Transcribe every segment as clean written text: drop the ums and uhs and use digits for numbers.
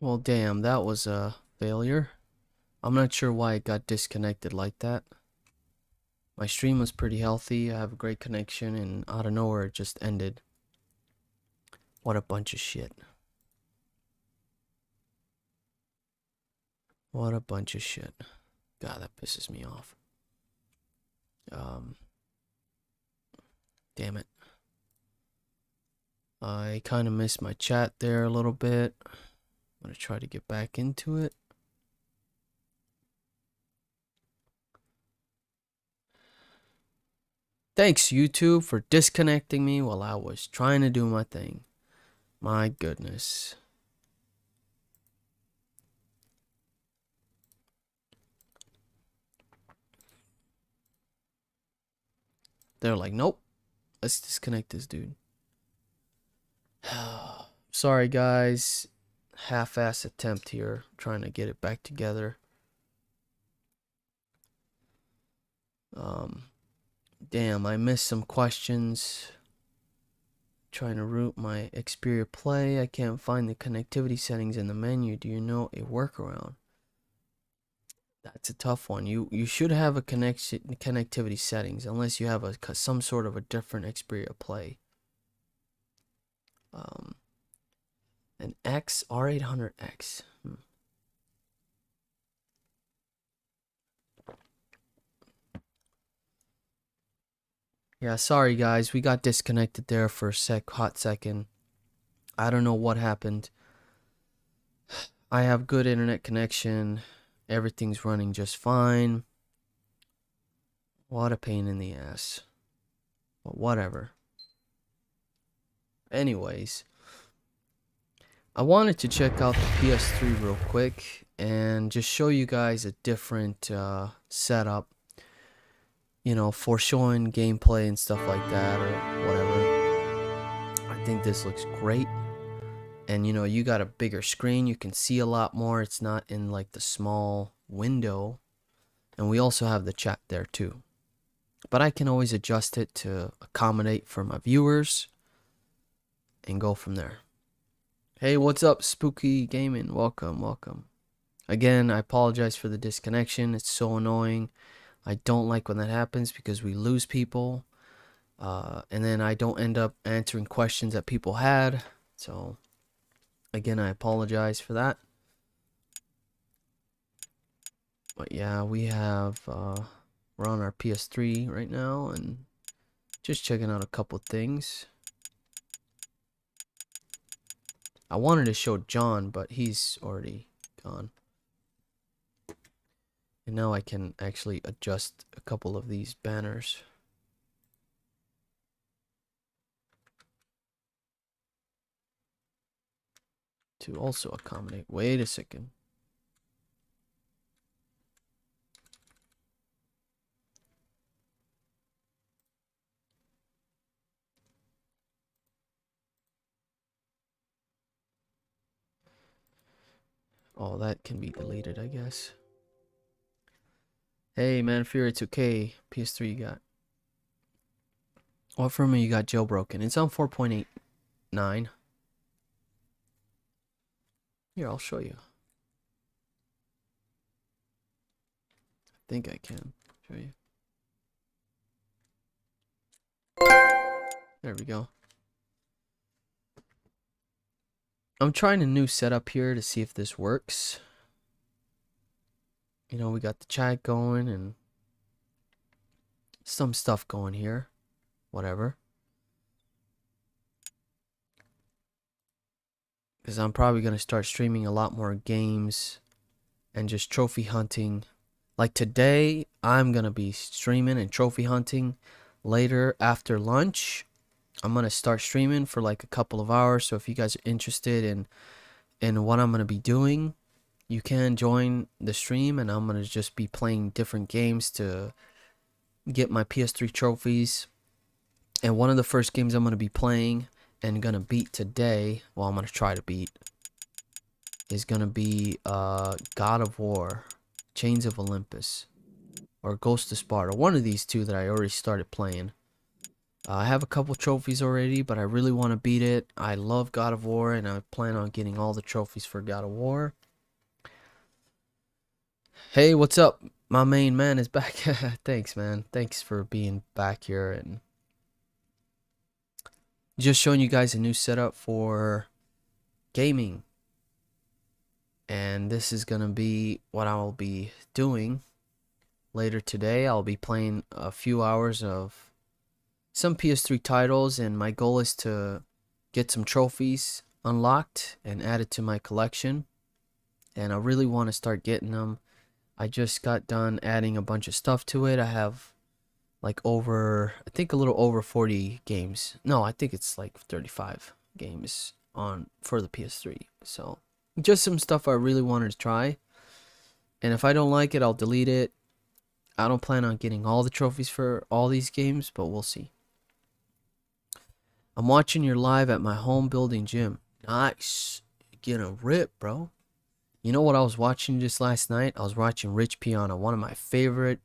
Well, damn, that was a failure. I'm not sure why it got disconnected like that. My stream was pretty healthy. I have a great connection, and out of nowhere, it just ended. What a bunch of shit. What a bunch of shit. God, that pisses me off. Um, Damn it. I kind of missed my chat there a little bit. I'm gonna try to get back into it. Thanks, YouTube, for disconnecting me while I was trying to do my thing. My goodness. They're like, nope, let's disconnect this dude. Sorry, guys. Half-ass attempt here, trying to get it back together. Damn, I missed some questions. Trying to root my Xperia Play. I can't find the connectivity settings in the menu. Do you know a workaround? That's a tough one. You should have a connectivity settings unless you have some sort of a different Xperia Play. An X R800X. Yeah, sorry guys, we got disconnected there for a hot second. I don't know what happened. I have good internet connection. Everything's running just fine. What a pain in the ass. But whatever. Anyways, I wanted to check out the PS3 real quick and just show you guys a different setup, you know, for showing gameplay and stuff like that or whatever. I think this looks great. And you know, you got a bigger screen, you can see a lot more. It's not in like the small window. And we also have the chat there too. But I can always adjust it to accommodate for my viewers and go from there. Hey, what's up, Spooky Gaming? Welcome, welcome. Again, I apologize for the disconnection. It's so annoying. I don't like when that happens because we lose people. And then I don't end up answering questions that people had. So, again, I apologize for that. But yeah, we have, we're on our PS3 right now and just checking out a couple things. I wanted to show John, but he's already gone. And now I can actually adjust a couple of these banners. To also accommodate. Wait a second. Oh, that can be deleted, I guess. Hey, man, fear it's okay. PS3 you got. What firmware you got jailbroken? It's on 4.89. Here, I'll show you. I think I can show you. There we go. I'm trying a new setup here to see if this works. You know, we got the chat going and some stuff going here. Whatever. Because I'm probably going to start streaming a lot more games and just trophy hunting. Like today, I'm going to be streaming and trophy hunting. Later, after lunch, I'm going to start streaming for like a couple of hours. So if you guys are interested in what I'm going to be doing, you can join the stream. And I'm going to just be playing different games to get my PS3 trophies. And one of the first games I'm going to be playing and going to beat today, well, I'm going to try to beat, is going to be God of War, Chains of Olympus, or Ghost of Sparta. One of these two that I already started playing. I have a couple trophies already, but I really want to beat it. I love God of War, and I plan on getting all the trophies for God of War. Hey, what's up? My main man is back. Thanks, man. Thanks for being back here and just showing you guys a new setup for gaming. And this is going to be what I will be doing later today. I'll be playing a few hours of some PS3 titles, and my goal is to get some trophies unlocked and added to my collection. And I really want to start getting them. I just got done adding a bunch of stuff to it. I have like I think a little over 40 games. No, I think it's like 35 games for the PS3. So just some stuff I really wanted to try. And if I don't like it, I'll delete it. I don't plan on getting all the trophies for all these games, but we'll see. I'm watching your live at my home building gym. Nice. Getting a rip, bro. You know what I was watching just last night? I was watching Rich Piana, one of my favorite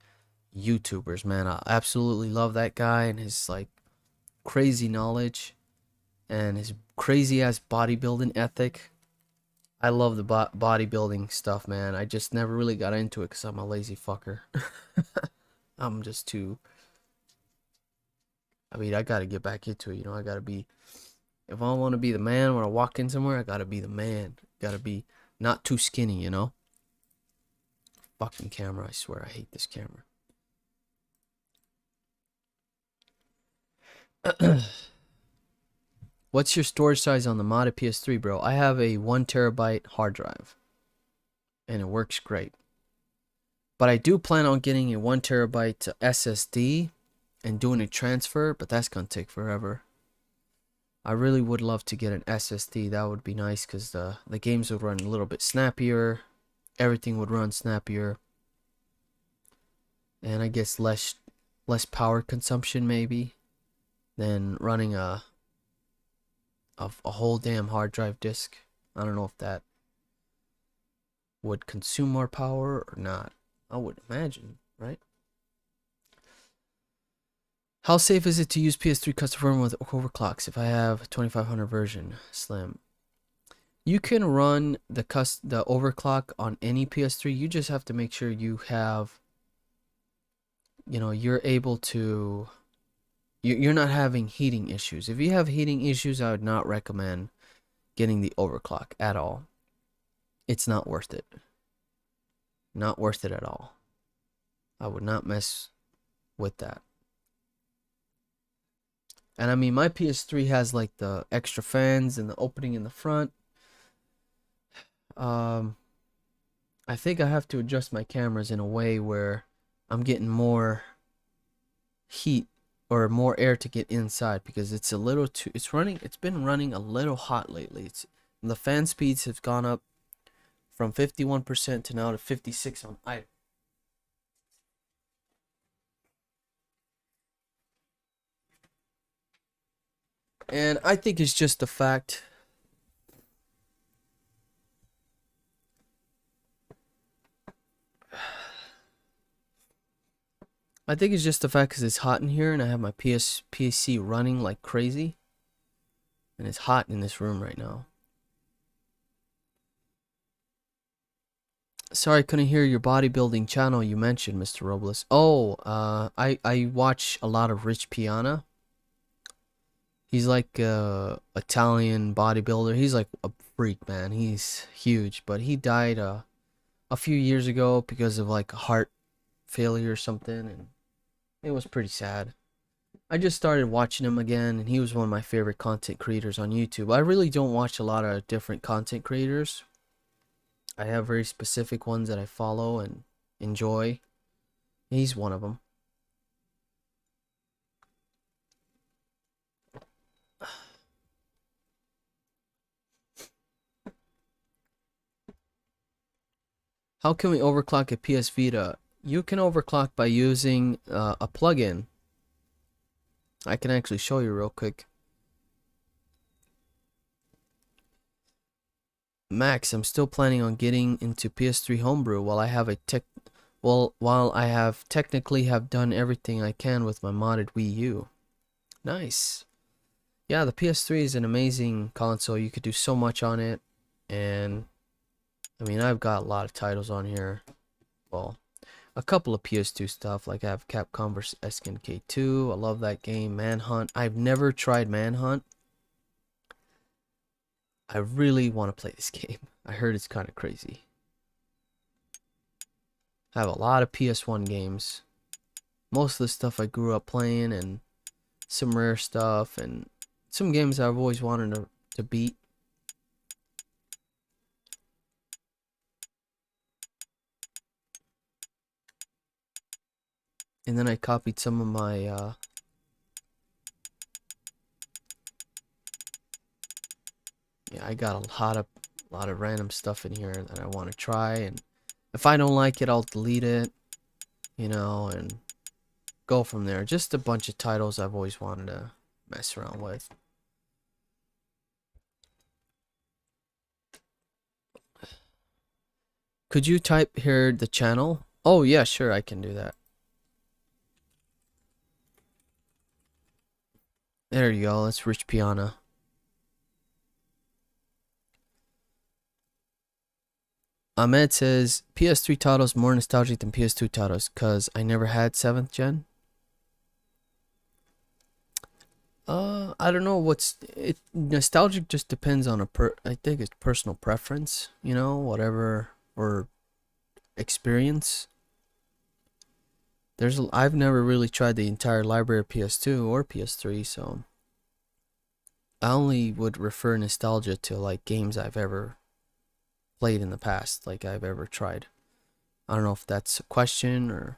YouTubers, man. I absolutely love that guy and his like crazy knowledge and his crazy ass bodybuilding ethic. I love the bodybuilding stuff, man. I just never really got into it because I'm a lazy fucker. I'm just too... I mean, I gotta get back into it, you know. I gotta be... If I want to be the man when I walk in somewhere, I gotta be the man. Gotta be not too skinny, you know. Fucking camera, I swear, I hate this camera. What's your storage size on the modded PS3, bro? I have a 1 terabyte hard drive, and it works great. But I do plan on getting a 1 terabyte SSD and doing a transfer, but that's gonna take forever. I really would love to get an SSD. That would be nice because the games would run a little bit snappier. Everything would run snappier. And I guess less power consumption maybe than running a whole damn hard drive disk. I don't know if that would consume more power or not. I would imagine, right? How safe is it to use PS3 custom firmware with overclocks if I have 2500 version Slim? You can run the overclock on any PS3. You just have to make sure you have, you know, you're able to, you're not having heating issues. If you have heating issues, I would not recommend getting the overclock at all. It's not worth it. Not worth it at all. I would not mess with that. And I mean, my PS3 has like the extra fans and the opening in the front. I think I have to adjust my cameras in a way where I'm getting more heat or more air to get inside, because it's a little too, it's been running a little hot lately. The fan speeds have gone up from 51% to now to 56 on idle. And I think it's just the fact because it's hot in here and I have my PC running like crazy. And it's hot in this room right now. Sorry, I couldn't hear your bodybuilding channel you mentioned, Mr. Robles. Oh, I watch a lot of Rich Piana. He's like a Italian bodybuilder. He's like a freak, man. He's huge, but he died a few years ago because of like a heart failure or something, and it was pretty sad. I just started watching him again, and he was one of my favorite content creators on YouTube. I really don't watch a lot of different content creators. I have very specific ones that I follow and enjoy. He's one of them. How can we overclock a PS Vita? You can overclock by using a plugin. I can actually show you real quick. Max, I'm still planning on getting into PS3 Homebrew while I have technically have done everything I can with my modded Wii U. Nice. Yeah, the PS3 is an amazing console. You could do so much on it. And I mean, I've got a lot of titles on here. Well, a couple of PS2 stuff. Like I have Capcom vs. SNK 2. I love that game. Manhunt. I've never tried Manhunt. I really want to play this game. I heard it's kind of crazy. I have a lot of PS1 games. Most of the stuff I grew up playing, and some rare stuff, and some games I've always wanted to beat. And then I copied some of my yeah, I got a lot of random stuff in here that I want to try, and if I don't like it, I'll delete it, you know, and go from there. Just a bunch of titles I've always wanted to mess around with. Could you type here the channel? Oh yeah, sure, I can do that. There you go, that's Rich Piana. Ahmed says PS3 titles more nostalgic than PS2 titles because I never had 7th gen. I don't know what's it. Nostalgic just depends on I think it's personal preference, you know, whatever, or experience. I've never really tried the entire library of PS2 or PS3, so I only would refer nostalgia to like games I've ever played in the past, like I've ever tried. I don't know if that's a question or.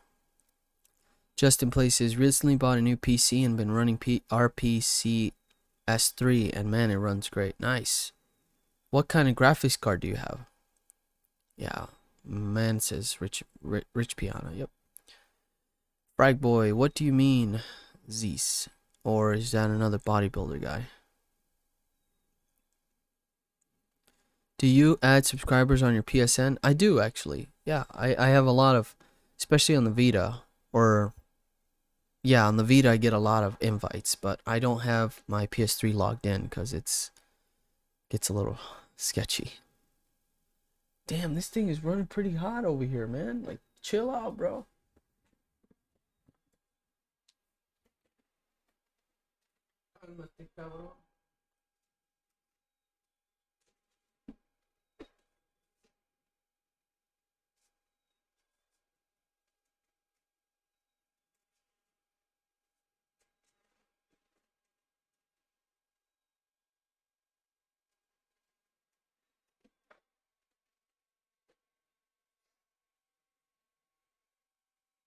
Justin Places recently bought a new PC and been running RPC S3, and man, it runs great. Nice. What kind of graphics card do you have? Yeah, man says Rich Piano. Yep. Frag Boy, what do you mean, Zeus? Or is that another bodybuilder guy? Do you add subscribers on your PSN? I do, actually. Yeah, I have a lot of, especially on the Vita, or yeah, on the Vita I get a lot of invites, but I don't have my PS3 logged in because gets a little sketchy. Damn, this thing is running pretty hot over here, man. Like, chill out, bro.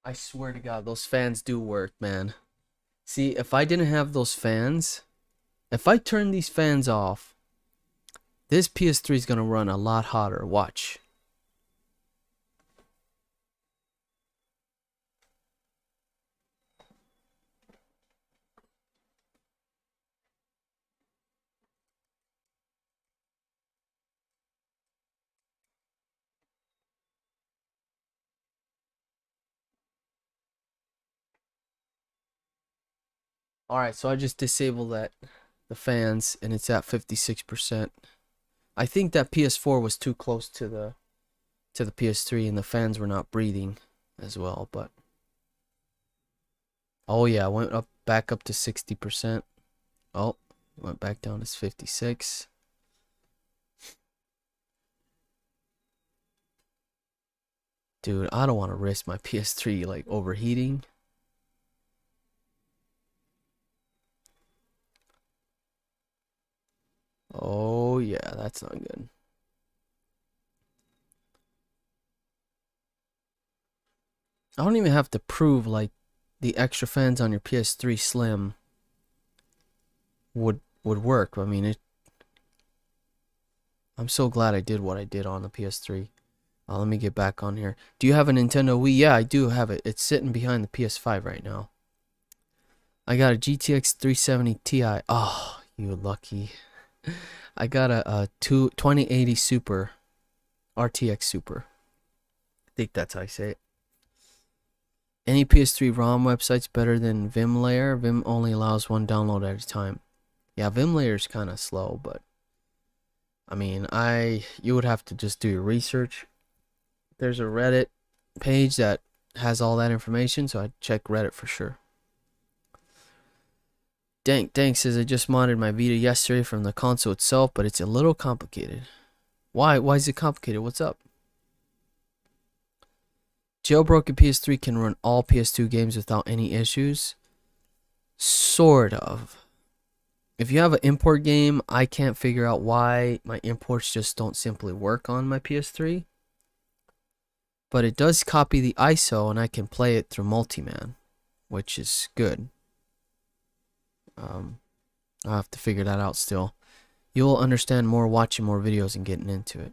I swear to God, those fans do work, man. See, if I didn't have those fans, if I turn these fans off, this PS3 is gonna run a lot hotter. Watch. Alright, so I just disabled the fans, and it's at 56%. I think that PS4 was too close to the PS3, and the fans were not breathing as well, but oh yeah, I went back up to 60%. Oh, went back down to 56. Dude, I don't want to risk my PS3 like overheating. Oh yeah, that's not good. I don't even have to prove like the extra fans on your PS3 Slim would work. I mean, I'm so glad I did what I did on the PS3. Let me get back on here. Do you have a Nintendo Wii? Yeah, I do have it. It's sitting behind the PS5 right now. I got a GTX 370 Ti. Oh, you lucky. I got a 2080 Super. RTX Super. I think that's how I say it. Any PS3 ROM website's better than Vim Layer. Vim only allows one download at a time. Yeah, Vim Layer's kind of slow, but I mean, you would have to just do your research. There's a Reddit page that has all that information, so I'd check Reddit for sure. Dank says I just modded my Vita yesterday from the console itself, but it's a little complicated. Why is it complicated? What's up? Jailbroken PS3 can run all PS2 games without any issues. Sort of. If you have an import game, I can't figure out why my imports just don't simply work on my PS3. But it does copy the ISO and I can play it through Multiman, which is good. I'll have to figure that out still. You'll understand more watching more videos and getting into it.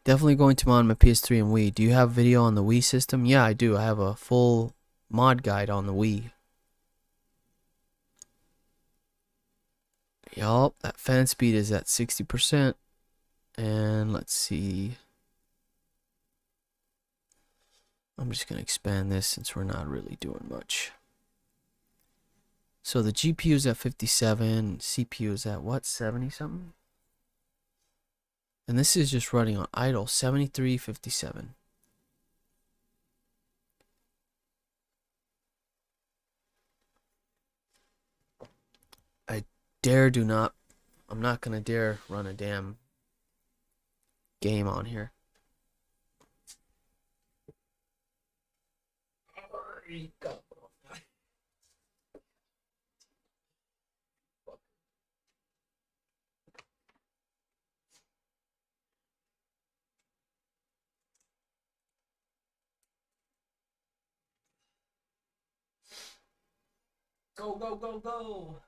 Definitely going to mod my PS3 and Wii. Do you have video on the Wii system? Yeah, I do. I have a full mod guide on the Wii. Yup, that fan speed is at 60%. And let's see. I'm just going to expand this since we're not really doing much. So the GPU is at 57, CPU is at what, 70 something? And this is just running on idle, 7357. I'm not going to dare run a damn game on here. Go, go, go, go.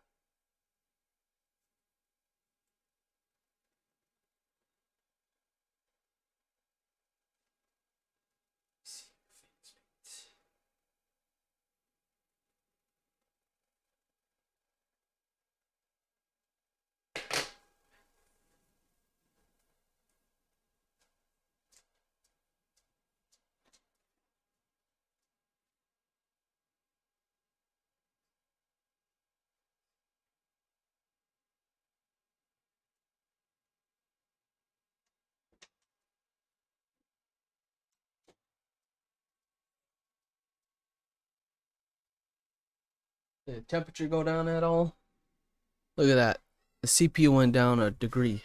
Did the temperature go down at all? Look at that. The CPU went down a degree.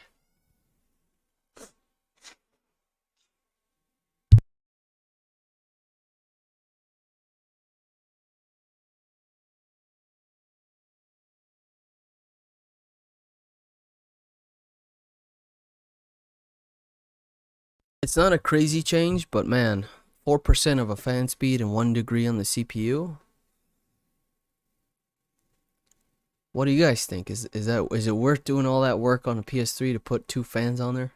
It's not a crazy change, but man, 4% of a fan speed and 1 degree on the CPU. What do you guys think? Is it worth doing all that work on a PS3 to put 2 fans on there?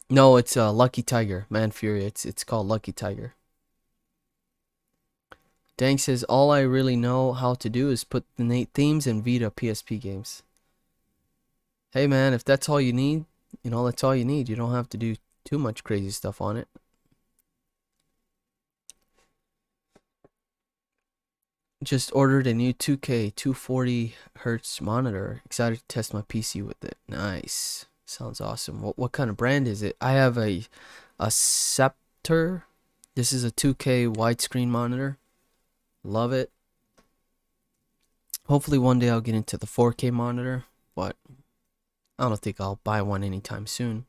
No, it's Lucky Tiger, Man Fury. It's called Lucky Tiger. Dang says all I really know how to do is put the themes in Vita PSP games. Hey man, if that's all you need, that's all you need. You don't have to do too much crazy stuff on it. Just ordered a new 2K 240 Hertz monitor. Excited to test my PC with it. Nice. Sounds awesome. What kind of brand is it? I have a Scepter. This is a 2K widescreen monitor. Love it. Hopefully one day I'll get into the 4K monitor, but I don't think I'll buy one anytime soon.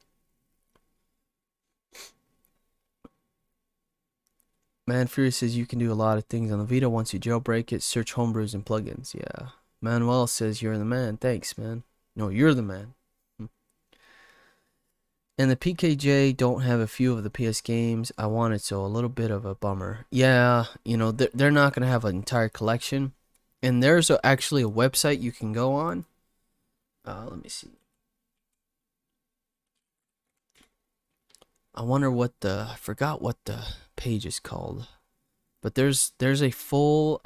Man Fury says you can do a lot of things on the Vita once you jailbreak it. Search homebrews and plugins. Yeah. Manuel says you're the man. Thanks, man. No, you're the man. And the PKJ don't have a few of the PS games I wanted, so a little bit of a bummer. Yeah, they're not going to have an entire collection. And there's actually a website you can go on. Let me see. I wonder I forgot what the page is called. But there's a full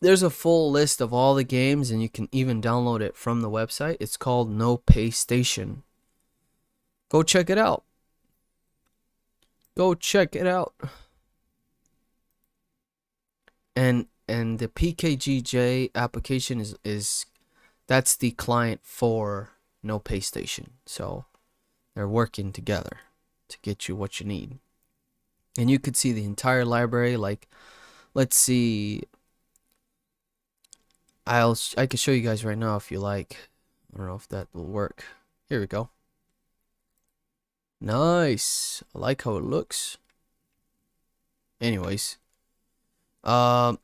There's a full list of all the games, and you can even download it from the website. It's called No Pay Station. Go check it out. Go check it out. And the PKGJ application is that's the client for No Pay Station. So they're working together to get you what you need. And you could see the entire library. Like, let's see. I can show you guys right now if you like. I don't know if that will work. Here we go. Nice. I like how it looks. Anyways. So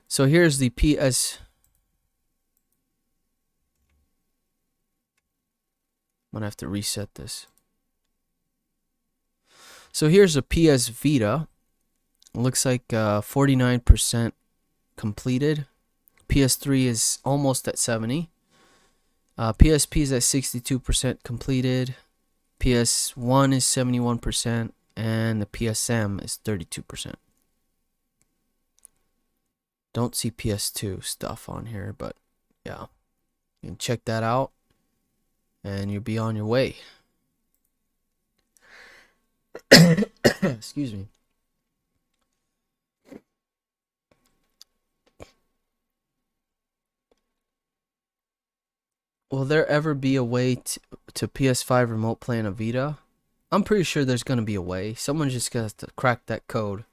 here's the PS. I'm gonna have to reset this. So here's a PS Vita. It looks like 49% completed. PS3 is almost at 70. PSP is at 62% completed. PS1 is 71%, and the PSM is 32%. Don't see PS2 stuff on here, but yeah, you can check that out, and you'll be on your way. Excuse me. Will there ever be a way to PS5 remote play on a Vita? I'm pretty sure there's going to be a way. Someone just has to crack that code.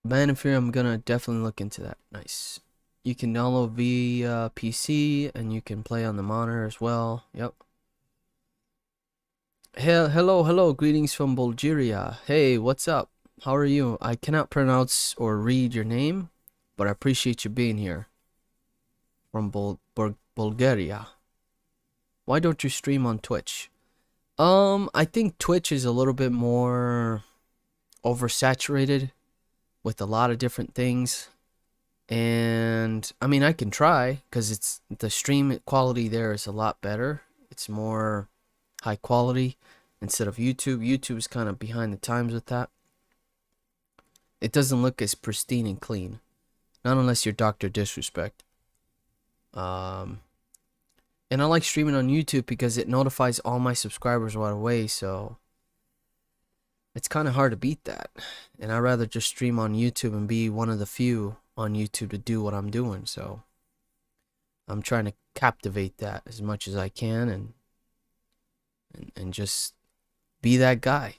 Man of Fear, I'm going to definitely look into that. Nice. You can download via PC, and you can play on the monitor as well. Yep. Hello. Greetings from Bulgaria. Hey, what's up? How are you? I cannot pronounce or read your name, but I appreciate you being here. From Bulgaria. Why don't you stream on Twitch? I think Twitch is a little bit more oversaturated with a lot of different things. And I mean, I can try, because it's the stream quality there is a lot better. It's more high quality instead of YouTube. YouTube is kind of behind the times with that. It doesn't look as pristine and clean. Not unless you're Dr. Disrespect. And I like streaming on YouTube because it notifies all my subscribers right away, so it's kind of hard to beat that. And I'd rather just stream on YouTube and be one of the few on YouTube to do what I'm doing. So I'm trying to captivate that as much as I can, and just be that guy.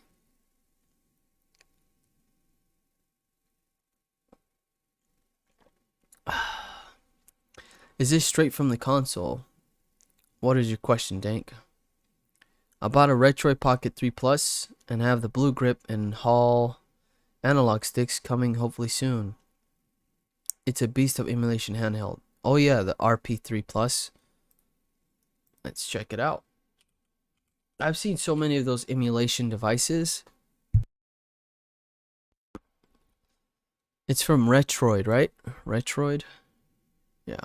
Is this straight from the console? What is your question, Dank? I bought a Retroid Pocket 3 Plus and have the blue grip and Hall analog sticks coming hopefully soon. It's a beast of emulation handheld. Oh yeah, the RP3 Plus. Let's check it out. I've seen so many of those emulation devices. It's from Retroid, right? Retroid? Yeah.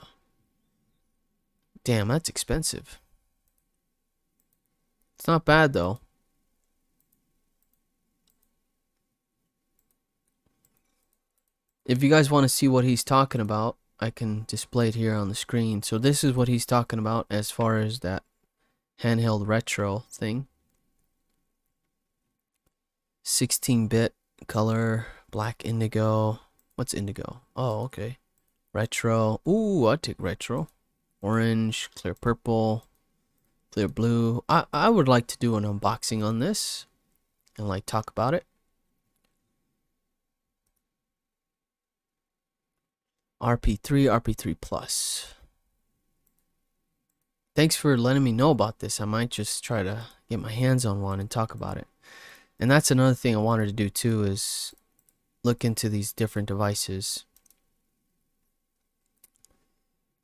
Damn, that's expensive. It's not bad though. If you guys want to see what he's talking about, I can display it here on the screen. So this is what he's talking about as far as that handheld retro thing. 16-bit color, black indigo. What's indigo? Oh, okay. Retro. Ooh, I'll take retro. Orange, clear purple, clear blue. I would like to do an unboxing on this and like talk about it. RP3 Plus. Thanks for letting me know about this. I might just try to get my hands on one and talk about it. And that's another thing I wanted to do too, is look into these different devices.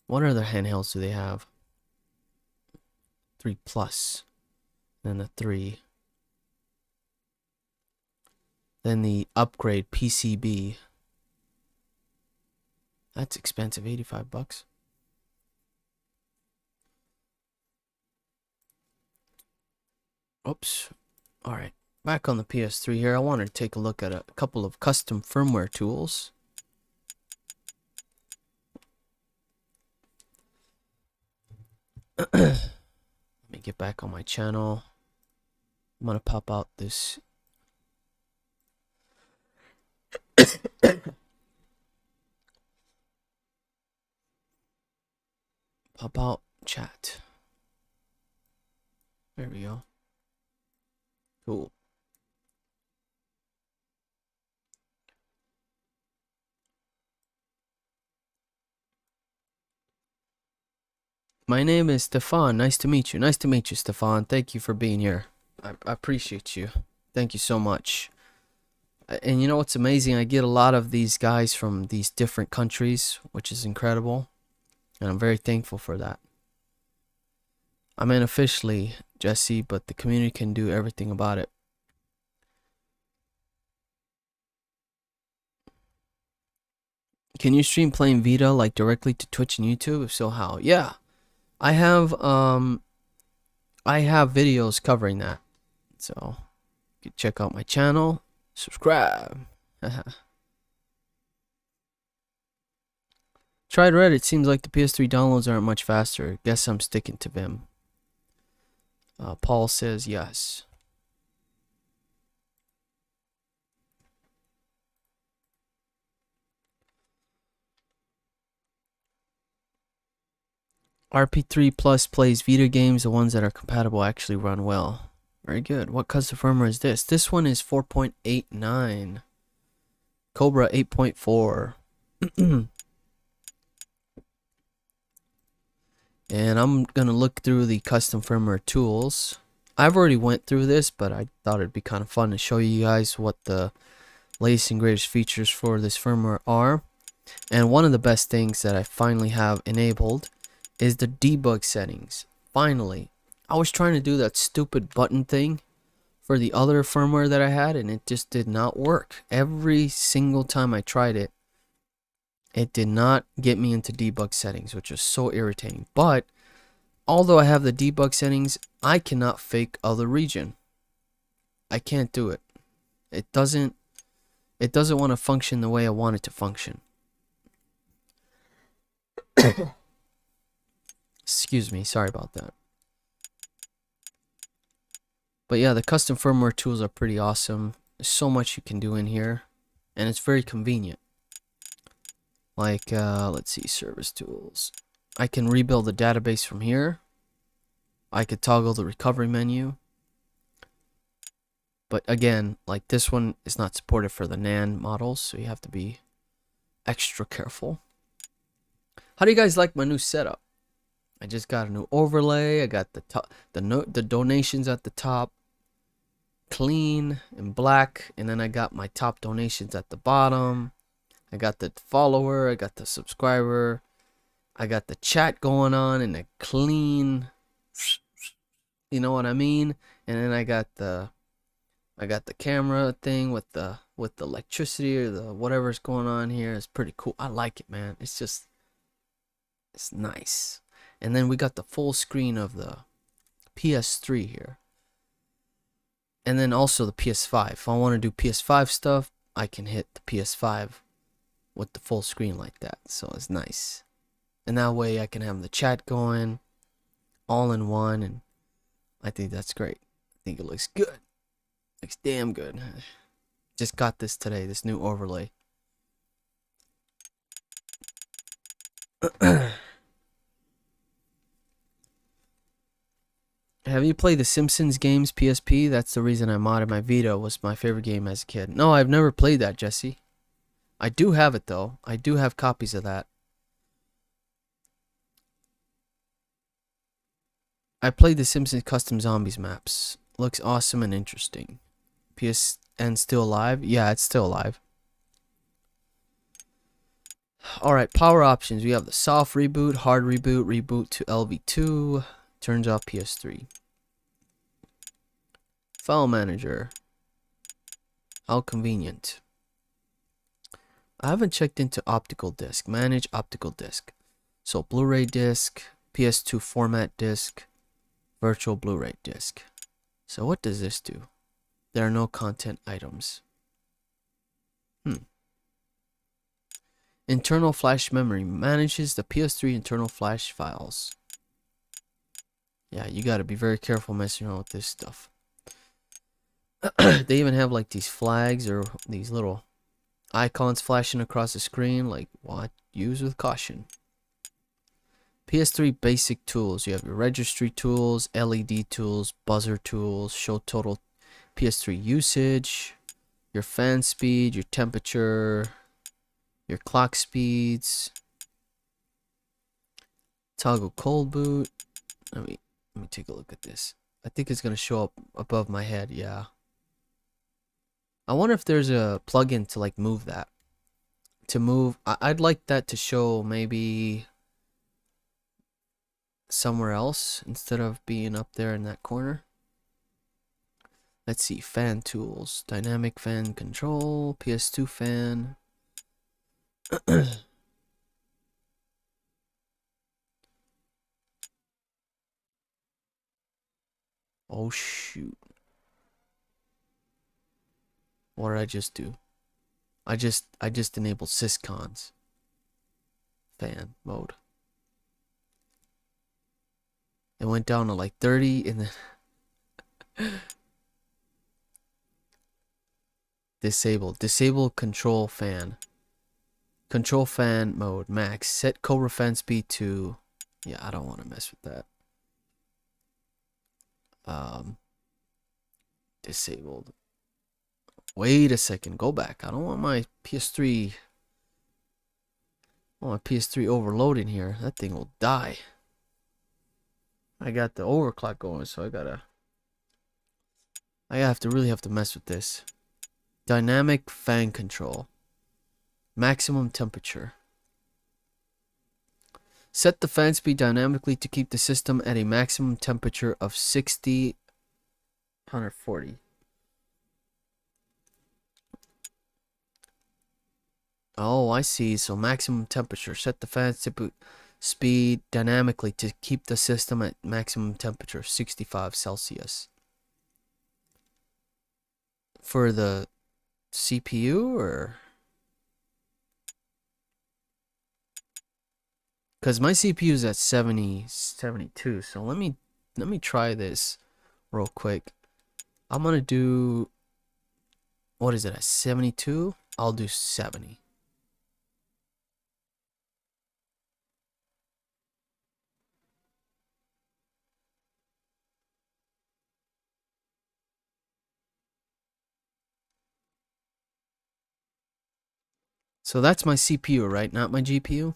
What other handhelds do they have? 3 Plus. Then the 3. Then the upgrade PCB. That's expensive, 85 bucks. Oops. Alright. Back on the PS3 here, I wanted to take a look at a couple of custom firmware tools. Let me get back on my channel. I'm gonna pop out this. Pop out chat. There we go. Cool. My name is Stefan. Nice to meet you. Nice to meet you, Stefan. Thank you for being here. I appreciate you. Thank you so much. And you know what's amazing? I get a lot of these guys from these different countries, which is incredible. And I'm very thankful for that. I mean, officially, Jesse, but the community can do everything about it. Can you stream playing Vita like directly to Twitch and YouTube? If so, how? Yeah. I have videos covering that. So you can check out my channel. Subscribe. Tried Reddit. Seems like the PS3 downloads aren't much faster. Guess I'm sticking to Vim. Paul says yes. RP3 Plus plays Vita games. The ones that are compatible actually run well. Very good. What custom firmware is this? This one is 4.89. Cobra 8.4. And I'm gonna look through the custom firmware tools. I've already went through this, but I thought it'd be kind of fun to show you guys what the latest and greatest features for this firmware are. And one of the best things that I finally have enabled is the debug settings. Finally, I was trying to do that stupid button thing for the other firmware that I had, and it just did not work. Every single time I tried it, it did not get me into debug settings, which was so irritating. But although I have the debug settings, I cannot fake other region. I can't do it. It doesn't want to function the way I want it to function. Excuse me, sorry about that. But yeah, the custom firmware tools are pretty awesome. There's so much you can do in here, and it's very convenient. Like, let's see, service tools. I can rebuild the database from here. I could toggle the recovery menu. But again, like this one is not supported for the NAND models, so you have to be extra careful. How do you guys like my new setup? I just got a new overlay. I got the top, the donations at the top, clean and black, and then I got my top donations at the bottom. I got the follower, I got the subscriber, I got the chat going on in a clean, you know what I mean? And then I got the camera thing with the electricity or the whatever's going on here. It's pretty cool. I like it, man. It's nice. And then we got the full screen of the PS3 here. And then also the PS5. If I want to do PS5 stuff, I can hit the PS5 with the full screen like that. So it's nice. And that way I can have the chat going all in one, and I think that's great. I think it looks good. Looks damn good. Just got this today, this new overlay. Have you played the Simpsons games PSP? That's the reason I modded my Vita. Was my favorite game as a kid. No, I've never played that, Jesse. I do have it though. I do have copies of that. I played the Simpsons Custom Zombies maps. Looks awesome and interesting. PSN still alive? Yeah, it's still alive. Alright, power options. We have the soft reboot, hard reboot, reboot to LV2, turns off PS3. File manager. How convenient. I haven't checked into optical disc. Manage optical disc. So Blu-ray disc, PS2 format disc, virtual Blu-ray disc. So what does this do? There are no content items. Internal flash memory manages the PS3 internal flash files. Yeah, you gotta be very careful messing around with this stuff. They even have like these flags or these little icons flashing across the screen, like what? Use with caution. PS3 basic tools. You have your registry tools, LED tools, buzzer tools, show total PS3 usage, your fan speed, your temperature, your clock speeds, toggle cold boot. Let me take a look at this. I think it's gonna show up above my head. Yeah. I wonder if there's a plugin to like move that. To move, I'd like that to show maybe somewhere else instead of being up there in that corner. Let's see, fan tools, dynamic fan control, PS2 fan. Oh shoot. What did I just do? I just enabled syscons fan mode. It went down to like 30 and then disable control fan mode max, set Cobra fan speed to, yeah, I don't want to mess with that. Disabled. Wait a second, go back. I don't want my PS3 overloading here. That thing will die. I got the overclock going, so I really have to mess with this. Dynamic fan control. Maximum temperature. Set the fan speed dynamically to keep the system at a maximum temperature of 140. Oh, I see. So maximum temperature. Set the fan speed dynamically to keep the system at maximum temperature, 65 Celsius. For the CPU or? Because my CPU is at 72. So let me try this real quick. I'm gonna do, what is it, at 72? I'll do 70. So that's my CPU, right? Not my GPU?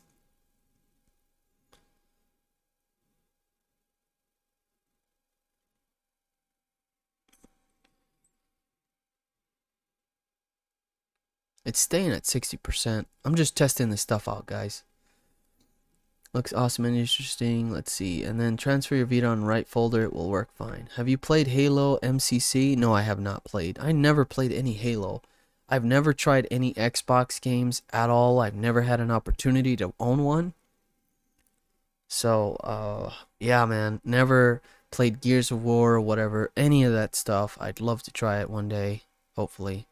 It's staying at 60%. I'm just testing this stuff out, guys. Looks awesome and interesting. Let's see. And then transfer your Vita on right folder. It will work fine. Have you played Halo MCC? No, I have not played. I never played any Halo. I've never tried any Xbox games at all. I've never had an opportunity to own one. So, yeah, man. Never played Gears of War or whatever. Any of that stuff. I'd love to try it one day. Hopefully.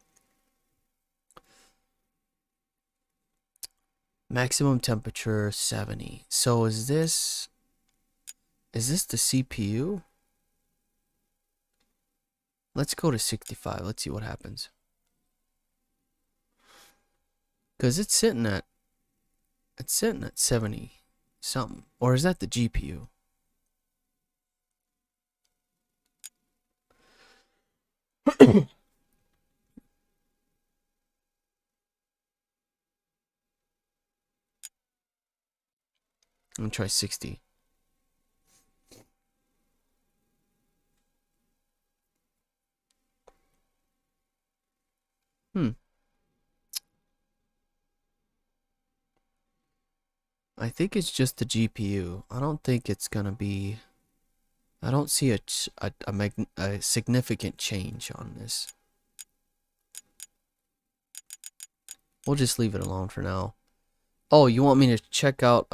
Maximum temperature 70. So is this the CPU? Let's go to 65. Let's see what happens. Cuz it's sitting at 70 something. Or is that the GPU? I'm gonna try 60. I think it's just the GPU. I don't think it's gonna be. I don't see a significant change on this. We'll just leave it alone for now. Oh, you want me to check out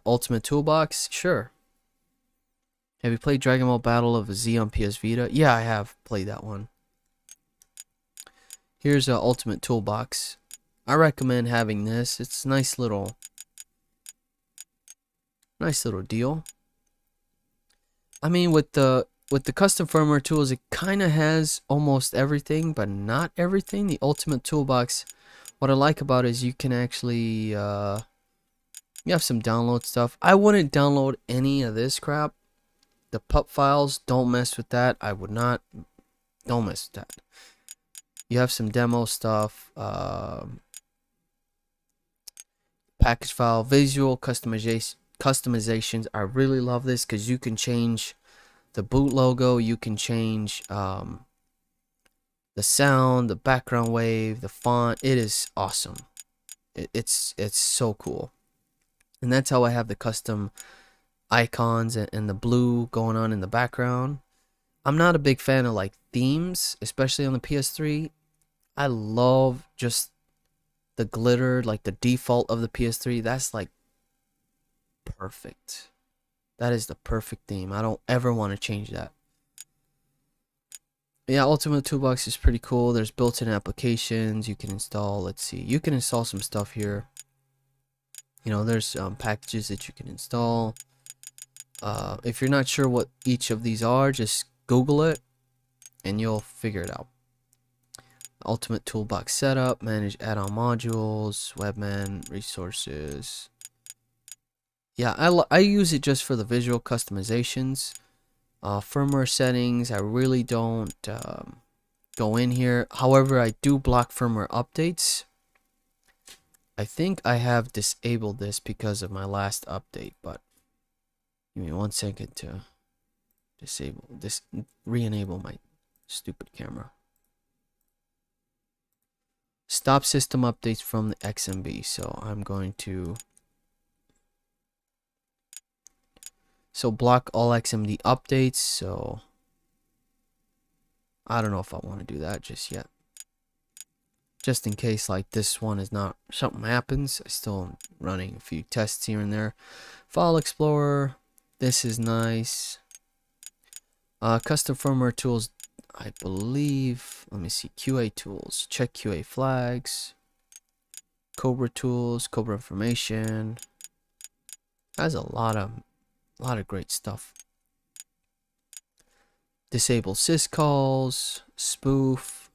Ultimate Toolbox? Sure. Have you played Dragon Ball Battle of Z on PS Vita? Yeah, I have played that one. Here's a ultimate toolbox. I recommend having this. It's a nice little deal. I mean, with the custom firmware tools, it kind of has almost everything, but not everything. The ultimate toolbox, what I like about it is you can actually you have some download stuff. I wouldn't download any of this crap. The pup files, don't mess with that. I would not. Don't mess with that. You have some demo stuff. Package file, visual customizations. I really love this because you can change the boot logo. You can change the sound, the background wave, the font. It is awesome. It's so cool. And that's how I have the custom icons and the blue going on in the background. I'm not a big fan of like themes, especially on the PS3. I love just the glitter, like the default of the PS3. That's like perfect. That is the perfect theme. I don't ever want to change that. Yeah, Ultimate Toolbox is pretty cool. There's built-in applications you can install. Let's see. You can install some stuff here. You know, there's packages that you can install. If you're not sure what each of these are, just Google it and you'll figure it out. Ultimate Toolbox setup, manage add-on modules, webman, resources. Yeah, I use it just for the visual customizations. Firmware settings, I really don't go in here. However, I do block firmware updates. I think I have disabled this because of my last update, but give me 1 second to disable this, re-enable my stupid camera. Stop system updates from the XMB. So I'm going to block all XMD updates. So I don't know if I want to do that just yet. Just in case like this one is not, something happens. I still am running a few tests here and there. File Explorer. This is nice. Custom firmware tools. I believe, let me see, QA tools, check QA flags, Cobra tools, Cobra information. Has a lot of great stuff. Disable syscalls, spoof,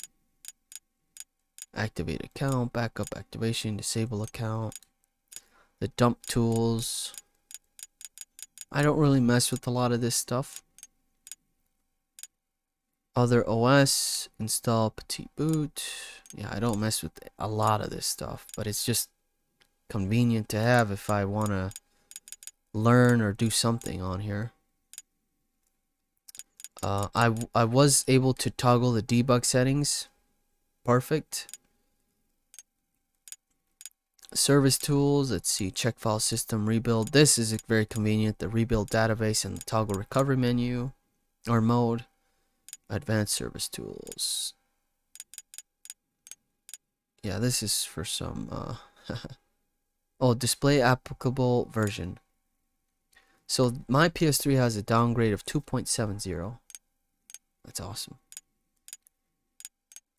activate account, backup activation, disable account. The dump tools. I don't really mess with a lot of this stuff. Other OS, install Petit Boot. Yeah, I don't mess with a lot of this stuff, but it's just convenient to have if I want to learn or do something on here. I was able to toggle the debug settings. Perfect. Service tools, let's see, check file system, rebuild. This is very convenient, the rebuild database and the toggle recovery menu or mode. Advanced service tools. Yeah, this is for some oh, display applicable version. So my PS3 has a downgrade of 2.70. That's awesome.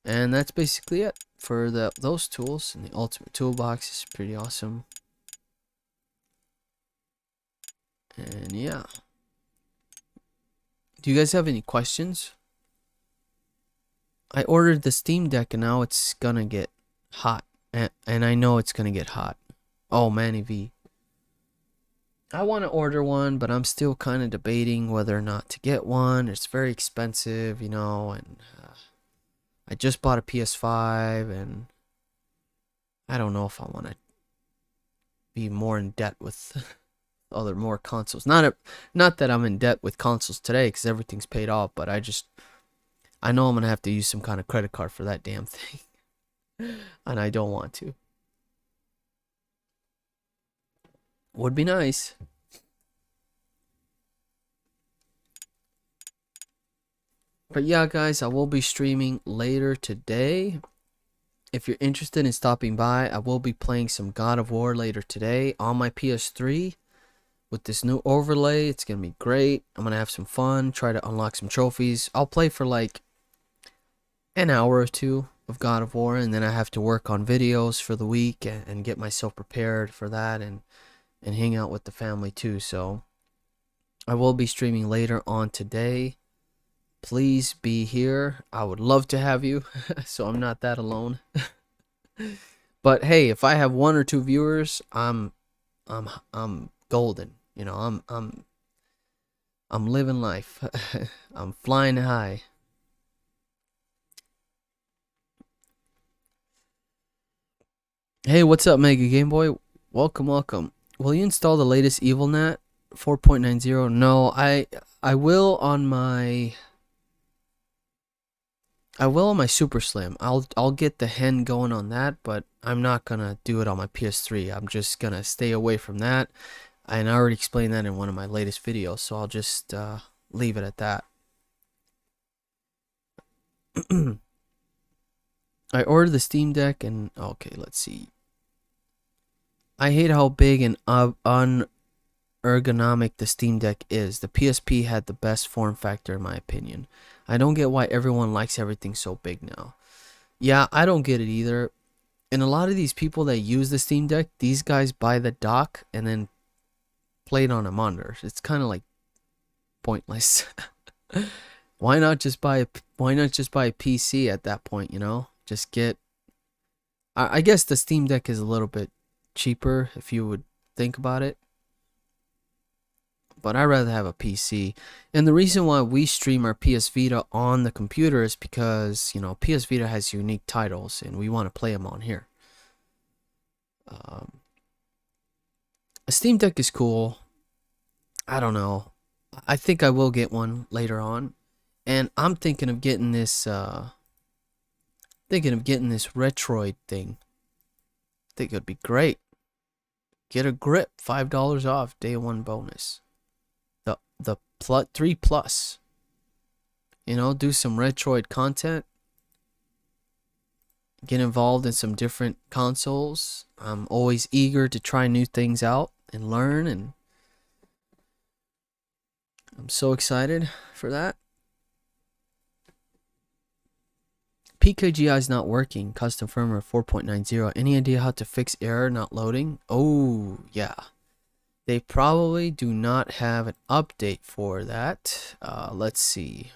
And that's basically it for those tools. And the Ultimate Toolbox is pretty awesome. And yeah. Do you guys have any questions? I ordered the Steam Deck and now it's gonna get hot. And I know it's gonna get hot. Oh, Manny V. I want to order one, but I'm still kind of debating whether or not to get one. It's very expensive, you know, and I just bought a PS5 and I don't know if I want to be more in debt with more consoles. Not that I'm in debt with consoles today because everything's paid off, but I know I'm going to have to use some kind of credit card for that damn thing. And I don't want to. Would be nice. But yeah, guys, I will be streaming later today. If you're interested in stopping by, I will be playing some God of War later today on my PS3 with this new overlay. It's going to be great. I'm going to have some fun, try to unlock some trophies. I'll play for like an hour or two of God of War, and then I have to work on videos for the week and get myself prepared for that, and hang out with the family too. So I will be streaming later on today. Please be here. I would love to have you, so I'm not that alone. But hey, if I have 1 or 2 viewers, I'm golden. You know, I'm living life. I'm flying high. Hey, what's up, Mega Game Boy? Welcome, welcome. Will you install the latest EvilNet 4.90? No, I will on my Super Slim. I'll get the hen going on that, but I'm not gonna do it on my PS3. I'm just gonna stay away from that. And I already explained that in one of my latest videos, so I'll just leave it at that. I ordered the Steam Deck and okay, let's see. I hate how big and unergonomic the Steam Deck is. The PSP had the best form factor in my opinion. I don't get why everyone likes everything so big now. Yeah, I don't get it either. And a lot of these people that use the Steam Deck, these guys buy the dock and then play it on a monitor. It's kind of like pointless. Why not just buy a PC at that point, you know? Just get I guess the Steam Deck is a little bit cheaper if you would think about it. But I'd rather have a PC. And the reason why we stream our PS Vita on the computer is because, you know, PS Vita has unique titles and we want to play them on here. A Steam Deck is cool. I don't know. I think I will get one later on. And I'm thinking of getting this Retroid thing. I think it would be great. Get a grip, $5 off, day 1 bonus. The 3 Plus. You know, do some Retroid content. Get involved in some different consoles. I'm always eager to try new things out and learn, and I'm so excited for that. PKGI is not working. Custom firmware 4.90. Any idea how to fix error not loading? Oh, yeah. They probably do not have an update for that. Let's see.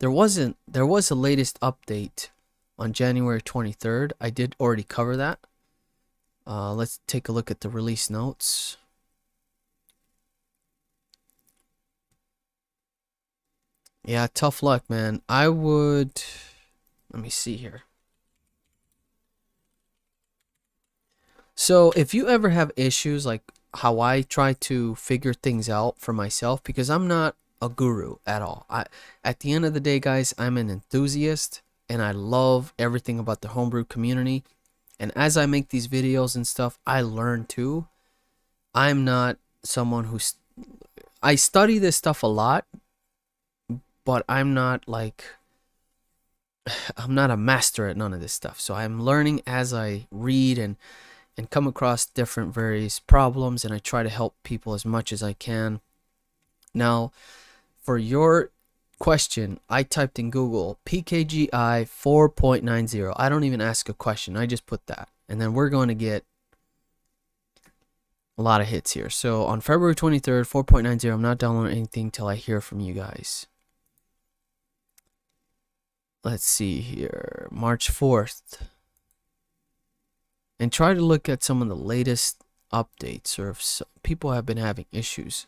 There was a latest update on January 23rd. I did already cover that. Let's take a look at the release notes. Yeah, tough luck, man. I would... Let me see here. So if you ever have issues like how I try to figure things out for myself, because I'm not a guru at all. At the end of the day, guys, I'm an enthusiast and I love everything about the homebrew community. And as I make these videos and stuff, I learn too. I'm not someone I study this stuff a lot, but I'm not like... I'm not a master at none of this stuff. So I'm learning as I read and come across different various problems, and I try to help people as much as I can. Now, for your question, I typed in Google PKGI 4.90. I don't even ask a question. I just put that. And then we're going to get a lot of hits here. So on February 23rd, 4.90, I'm not downloading anything till I hear from you guys. Let's see here, March 4th. And try to look at some of the latest updates or if people have been having issues.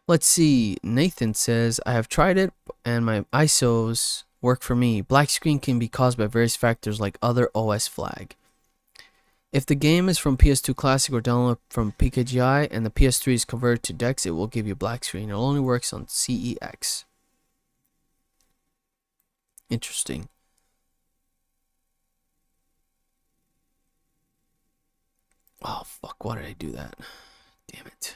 Let's see, Nathan says, I have tried it and my ISOs work for me. Black screen can be caused by various factors like other OS flag. If the game is from PS2 Classic or download from PKGI and the PS3 is converted to DeX, it will give you black screen. It only works on CEX. Interesting. Oh, fuck. Why did I do that? Damn it.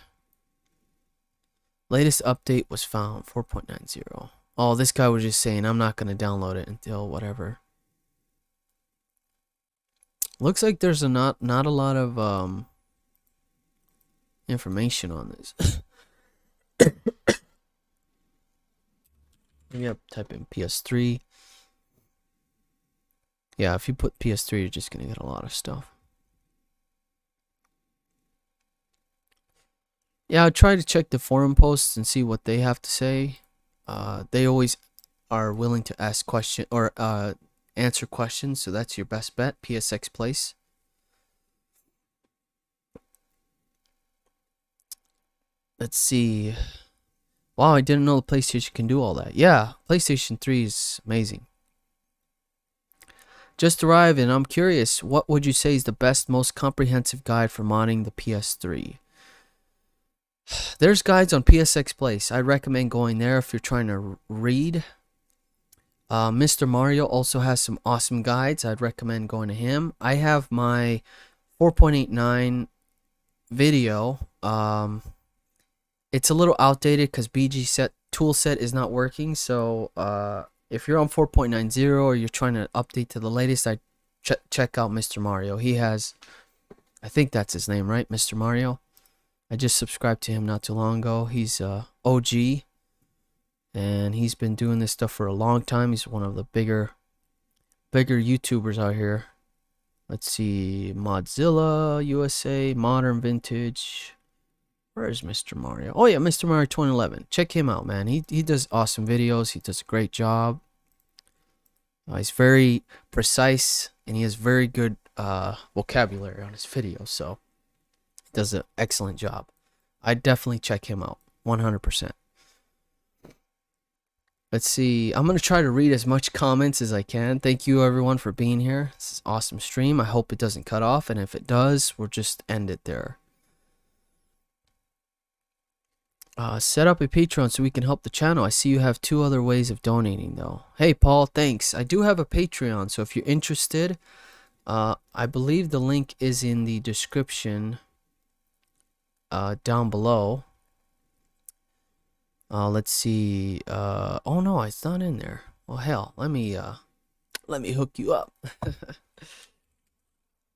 Latest update was found. 4.90. Oh, this guy was just saying I'm not going to download it until whatever. Looks like there's not a lot of information on this. Yep, type in PS3. Yeah, if you put PS3, you're just gonna get a lot of stuff. Yeah, I try to check the forum posts and see what they have to say. They always are willing to ask question or answer questions, so that's your best bet. PSX Place. Let's see. Wow, I didn't know the PlayStation can do all that. Yeah, PlayStation 3 is amazing. Just arrived and I'm curious, what would you say is the best, most comprehensive guide for modding the PS3? There's guides on PSX Place. I recommend going there if you're trying to read. Mr. Mario also has some awesome guides. I'd recommend going to him. I have my 4.89 video. It's a little outdated because BG set toolset is not working. So if you're on 4.90 or you're trying to update to the latest, I check out Mr. Mario. He has, I think that's his name, right? Mr. Mario. I just subscribed to him not too long ago. He's OG. And he's been doing this stuff for a long time. He's one of the bigger YouTubers out here. Let's see. Modzilla USA, Modern Vintage. Where is Mr. Mario? Oh yeah, Mr. Mario 2011. Check him out, man. He does awesome videos. He does a great job. He's very precise and he has very good vocabulary on his videos. So he does an excellent job. I'd definitely check him out. 100%. Let's see. I'm going to try to read as much comments as I can. Thank you, everyone, for being here. This is an awesome stream. I hope it doesn't cut off. And if it does, we'll just end it there. Set up a Patreon so we can help the channel. I see you have 2 other ways of donating, though. Hey, Paul, thanks. I do have a Patreon. So if you're interested, I believe the link is in the description down below. Let's see. Oh no, it's not in there. Well, hell, let me hook you up.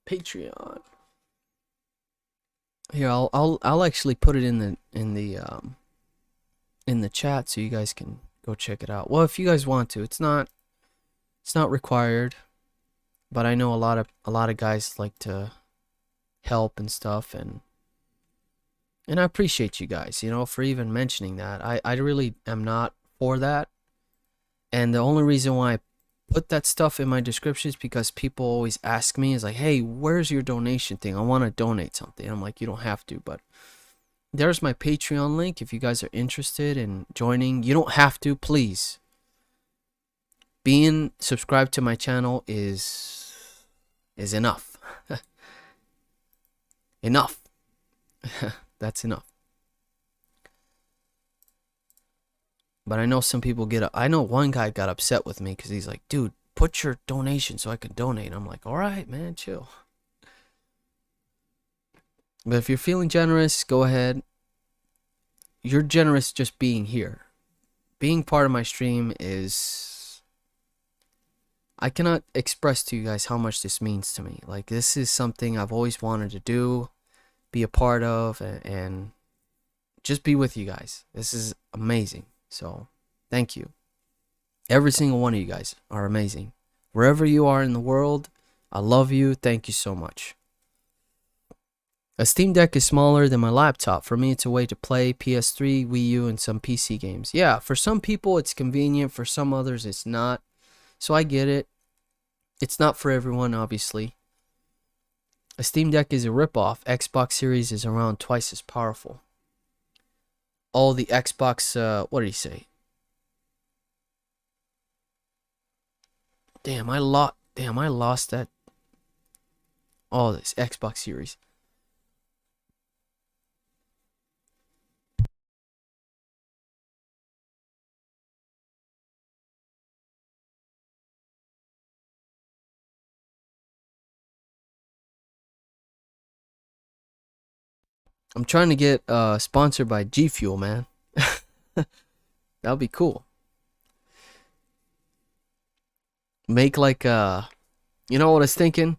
Patreon. Here, I'll actually put it in the chat so you guys can go check it out. Well, if you guys want to, it's not required, but I know a lot of guys like to help and stuff, and I appreciate you guys, you know, for even mentioning that. I really am not for that. And the only reason why I put that stuff in my description is because people always ask me, is like, hey, where's your donation thing? I want to donate something. I'm like, you don't have to, but there's my Patreon link if you guys are interested in joining. You don't have to, please. Being subscribed to my channel is enough. Enough. That's enough. But I know some people I know one guy got upset with me because he's like, dude, put your donation so I can donate. I'm like, all right, man, chill. But if you're feeling generous, go ahead. You're generous just being here. Being part of my stream is... I cannot express to you guys how much this means to me. Like, this is something I've always wanted to do, be a part of, and just be with you guys. This is amazing. So, thank you. Every single one of you guys are amazing. Wherever you are in the world, I love you. Thank you so much. A Steam Deck is smaller than my laptop. For me, it's a way to play PS3, Wii U, and some PC games. Yeah, for some people, it's convenient. For some others, it's not. So I get it. It's not for everyone, obviously. A Steam Deck is a ripoff. Xbox Series is around twice as powerful. All the Xbox, what did he say? Damn, I lost that. Oh, this Xbox Series. I'm trying to get sponsored by G Fuel, man. That would be cool. Make like you know what I was thinking?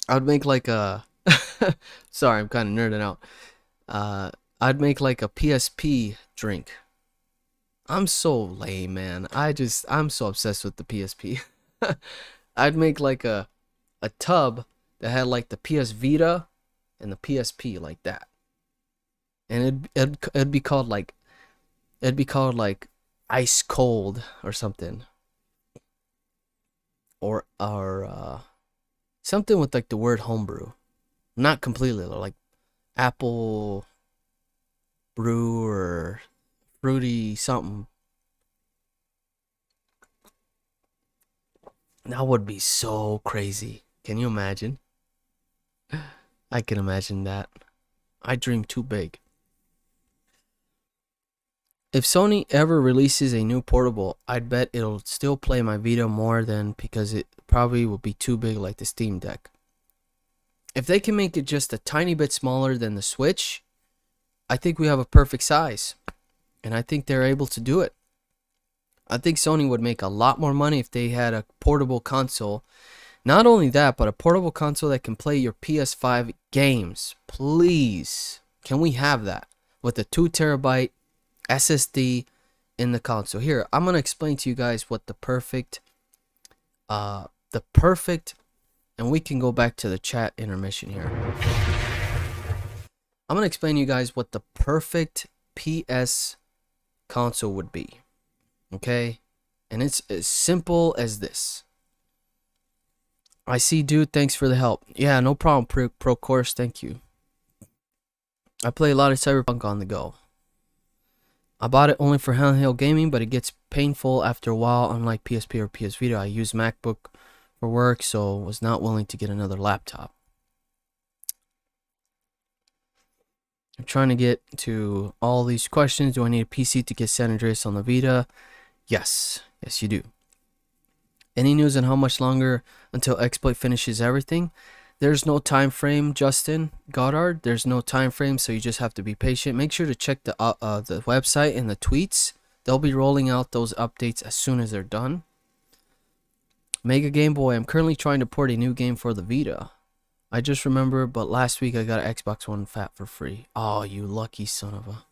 I would make like a sorry, I'm kind of nerding out. I'd make like a PSP drink. I'm so lame, man. I'm so obsessed with the PSP. I'd make like a tub that had like the PS Vita and the PSP like that. And it'd be called like ice cold or something. Or something with like the word homebrew. Not completely like apple brew or fruity something. That would be so crazy. Can you imagine? I can imagine that. I dream too big. If Sony ever releases a new portable, I'd bet it'll still play my Vita more than because it probably will be too big like the Steam Deck. If they can make it just a tiny bit smaller than the Switch, I think we have a perfect size. And I think they're able to do it. I think Sony would make a lot more money if they had a portable console. Not only that, but a portable console that can play your PS5 games. Please, can we have that? With a 2 terabyte SSD in the console. Here, I'm going to explain to you guys what the perfect, and we can go back to the chat intermission here. I'm going to explain to you guys what the perfect PS console would be. Okay? And it's as simple as this. I see, dude. Thanks for the help. Yeah, no problem, Pro Course. Thank you. I play a lot of Cyberpunk on the go. I bought it only for handheld gaming, but it gets painful after a while. Unlike PSP or PS Vita, I use MacBook for work, so was not willing to get another laptop. I'm trying to get to all these questions. Do I need a PC to get San Andreas on the Vita? Yes. Yes, you do. Any news on how much longer until Exploit finishes everything? There's no time frame, Justin Goddard. There's no time frame, so you just have to be patient. Make sure to check the website and the tweets. They'll be rolling out those updates as soon as they're done. Mega Game Boy. I'm currently trying to port a new game for the Vita. I just remember, but last week I got an Xbox One Fat for free. Oh, you lucky son of a...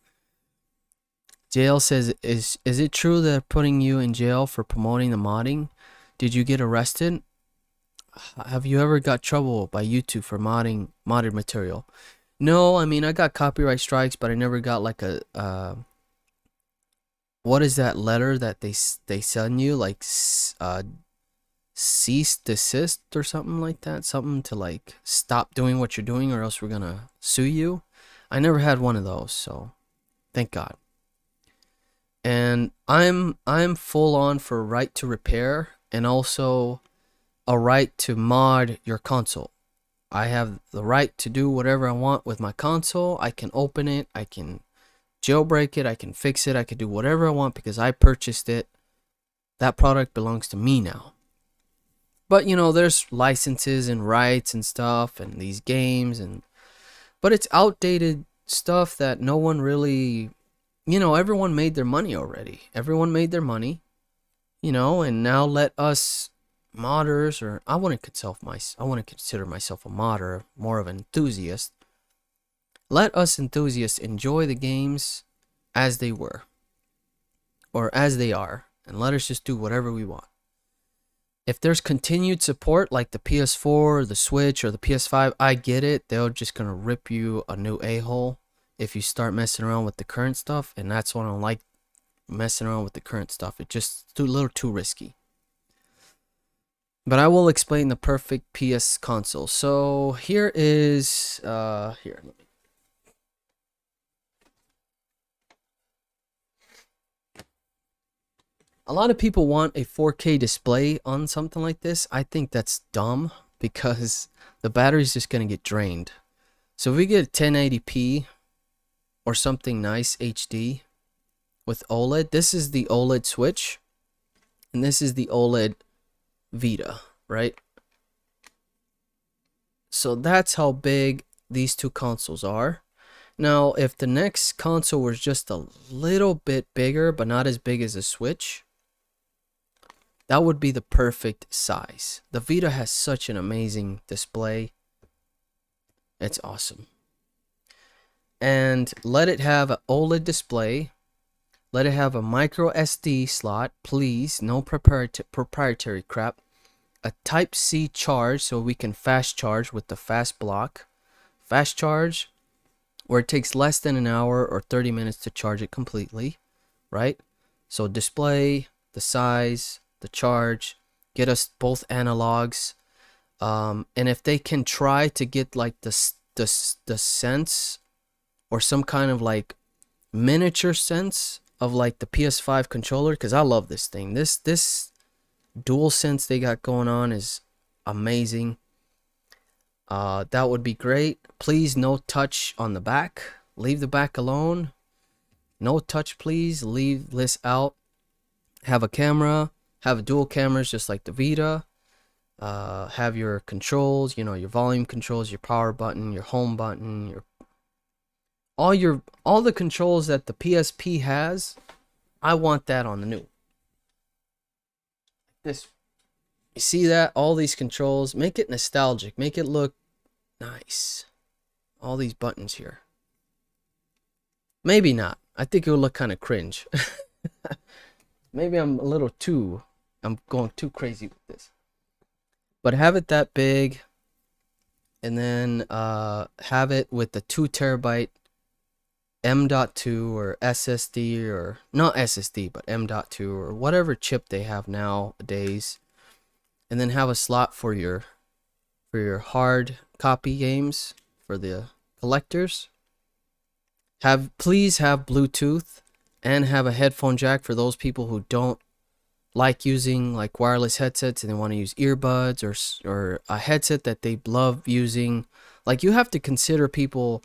JL says, is it true they're putting you in jail for promoting the modding? Did you get arrested? Have you ever got trouble by YouTube for modded material? No, I mean, I got copyright strikes, but I never got like a what is that letter that they send you, like cease desist or something like that, something to like stop doing what you're doing or else we're gonna sue you. I never had one of those, so thank God. And I'm full on for right to repair and also a right to mod your console. I have the right to do whatever I want with my console. I can open it, I can jailbreak it, I can fix it, I can do whatever I want because I purchased it. That product belongs to me now. But you know, there's licenses and rights and stuff and these games but it's outdated stuff that no one really, you know, everyone made their money already. Everyone made their money, you know, and now let us modders, or I wouldn't consider myself a modder, more of an enthusiast. Let us enthusiasts enjoy the games as they were or as they are, and let us just do whatever we want. If there's continued support like the PS4 or the Switch or the PS5, I get it. They're just gonna rip you a new a-hole if you start messing around with the current stuff, and that's what I don't like, messing around with the current stuff. It's just a little too risky. But I will explain the perfect PS console. So here is here. A lot of people want a 4K display on something like this. I think that's dumb because the battery's just gonna get drained. So if we get 1080p or something nice HD with OLED, this is the OLED Switch and this is the OLED Vita, right? So that's how big these two consoles are. Now, if the next console was just a little bit bigger, but not as big as a Switch, that would be the perfect size. The Vita has such an amazing display. It's awesome. and let it have an OLED display. Let it have a micro SD slot, please. No proprietary crap. A Type C charge so we can fast charge with the fast block. Fast charge where it takes less than an hour or 30 minutes to charge it completely, right? So display, the size, the charge, get us both analogs. And if they can try to get like the sense or some kind of like miniature sense of like the PS5 controller, because I love this thing. This dual sense they got going on is amazing. That would be great. Please, no touch on the back. Leave the back alone. No touch, please. Leave this out. Have a camera. Have dual cameras just like the Vita. Have your controls, you know, your volume controls, your power button, your home button, all the controls that the PSP has. I want that on the new. This, you see that? All these controls, make it nostalgic, make it look nice. All these buttons here. Maybe not. I think it will look kind of cringe. Maybe I'm going too crazy with this. But have it that big, and then have it with the 2 terabyte M.2 or SSD, or not SSD but M.2 or whatever chip they have nowadays, and then have a slot for your hard copy games for the collectors. Please have Bluetooth and have a headphone jack for those people who don't like using like wireless headsets and they want to use earbuds or a headset that they love using. Like, you have to consider people,